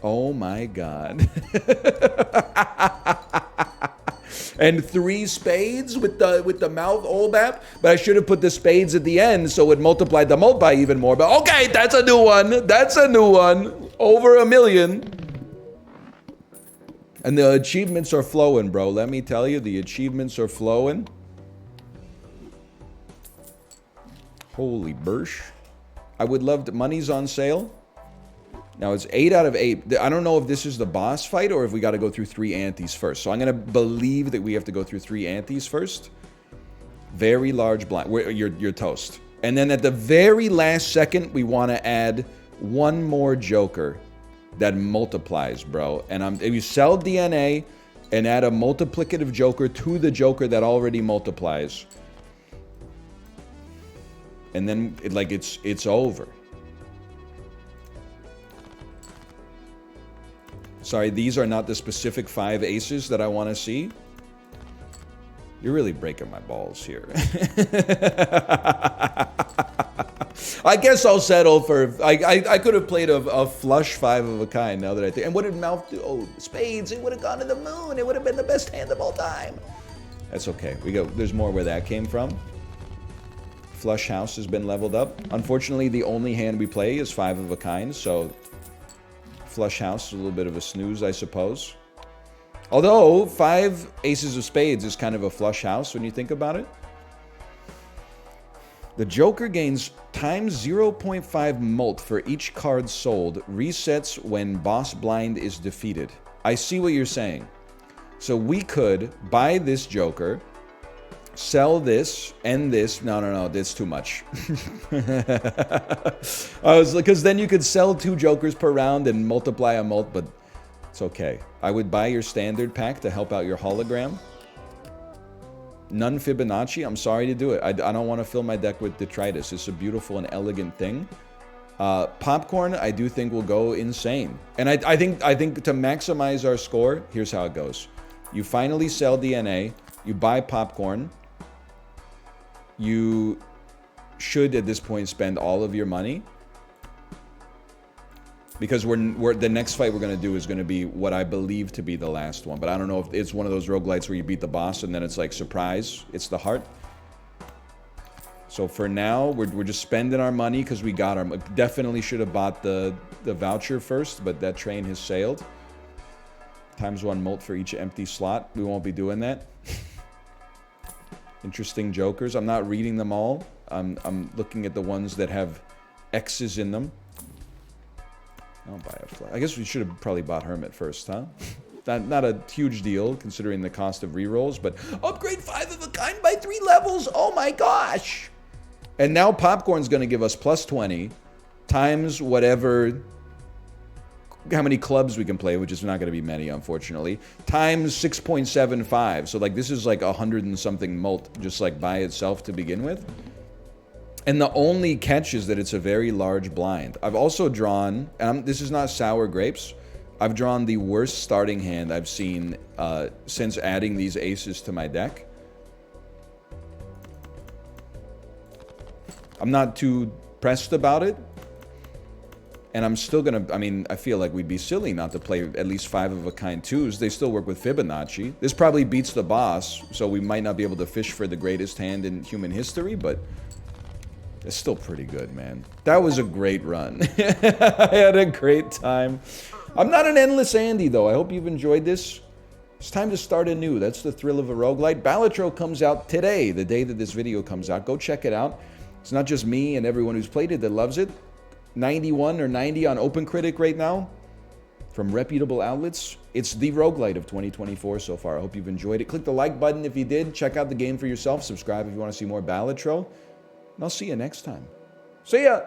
Oh my god. And 3 spades with the mouth Olbap, but I should have put the spades at the end so it multiplied the mult by even more. But okay, that's a new one. That's a new one. Over 1 million. And the achievements are flowing, bro. Let me tell you, the achievements are flowing. Holy bursh. I would love to, money's on sale. Now, it's 8 out of 8. I don't know if this is the boss fight or if we got to go through 3 antes first. So I'm going to believe that we have to go through 3 antes first. Very large blind. You're toast. And then at the very last second, we want to add 1 more joker that multiplies, bro. And if you sell DNA and add a multiplicative joker to the joker that already multiplies. And then, it's over. Sorry, these are not the specific 5 aces that I want to see. You're really breaking my balls here. I guess I'll settle for... I could have played a flush 5 of a kind now that I think... And what did Mouth do? Oh, spades. It would have gone to the moon. It would have been the best hand of all time. That's okay. There's more where that came from. Flush house has been leveled up. Unfortunately, the only hand we play is 5 of a kind, so... Flush house is a little bit of a snooze, I suppose. Although, 5 aces of spades is kind of a flush house when you think about it. The Joker gains times 0.5 mult for each card sold, resets when boss blind is defeated. I see what you're saying. So we could buy this Joker, sell this, and this. No, that's too much. Because then you could sell 2 Jokers per round and multiply a mult, but it's okay. I would buy your standard pack to help out your hologram. None Fibonacci, I'm sorry to do it. I don't want to fill my deck with detritus. It's a beautiful and elegant thing. Popcorn, I do think will go insane. And I think to maximize our score, here's how it goes. You finally sell DNA, you buy popcorn. You should, at this point, spend all of your money. Because the next fight we're going to do is going to be what I believe to be the last one. But I don't know if it's one of those roguelites where you beat the boss and then it's like, surprise, it's the heart. So for now, we're just spending our money because we got our... Definitely should have bought the voucher first, but that train has sailed. Times 1 mult for each empty slot. We won't be doing that. Interesting jokers. I'm not reading them all. I'm looking at the ones that have X's in them. I'll buy a flag. I guess we should have probably bought Hermit first, huh? Not a huge deal considering the cost of rerolls, but upgrade 5 of a kind by 3 levels. Oh my gosh! And now Popcorn's going to give us plus 20 times whatever... how many clubs we can play, which is not going to be many, unfortunately, times 6.75. So, like, this is like 100 and something mult just, like, by itself to begin with. And the only catch is that it's a very large blind. I've also drawn, and this is not sour grapes, I've drawn the worst starting hand I've seen since adding these aces to my deck. I'm not too pressed about it. And I'm still gonna, I mean, I feel like we'd be silly not to play at least 5 of a kind 2s. They still work with Fibonacci. This probably beats the boss, so we might not be able to fish for the greatest hand in human history, but it's still pretty good, man. That was a great run. I had a great time. I'm not an endless Andy, though. I hope you've enjoyed this. It's time to start anew. That's the thrill of a roguelite. Balatro comes out today, the day that this video comes out. Go check it out. It's not just me and everyone who's played it that loves it. 91 or 90 on OpenCritic right now from reputable outlets. It's the roguelite of 2024 so far. I hope you've enjoyed it. Click the like button if you did. Check out the game for yourself. Subscribe if you want to see more Balatro. And I'll see you next time. See ya!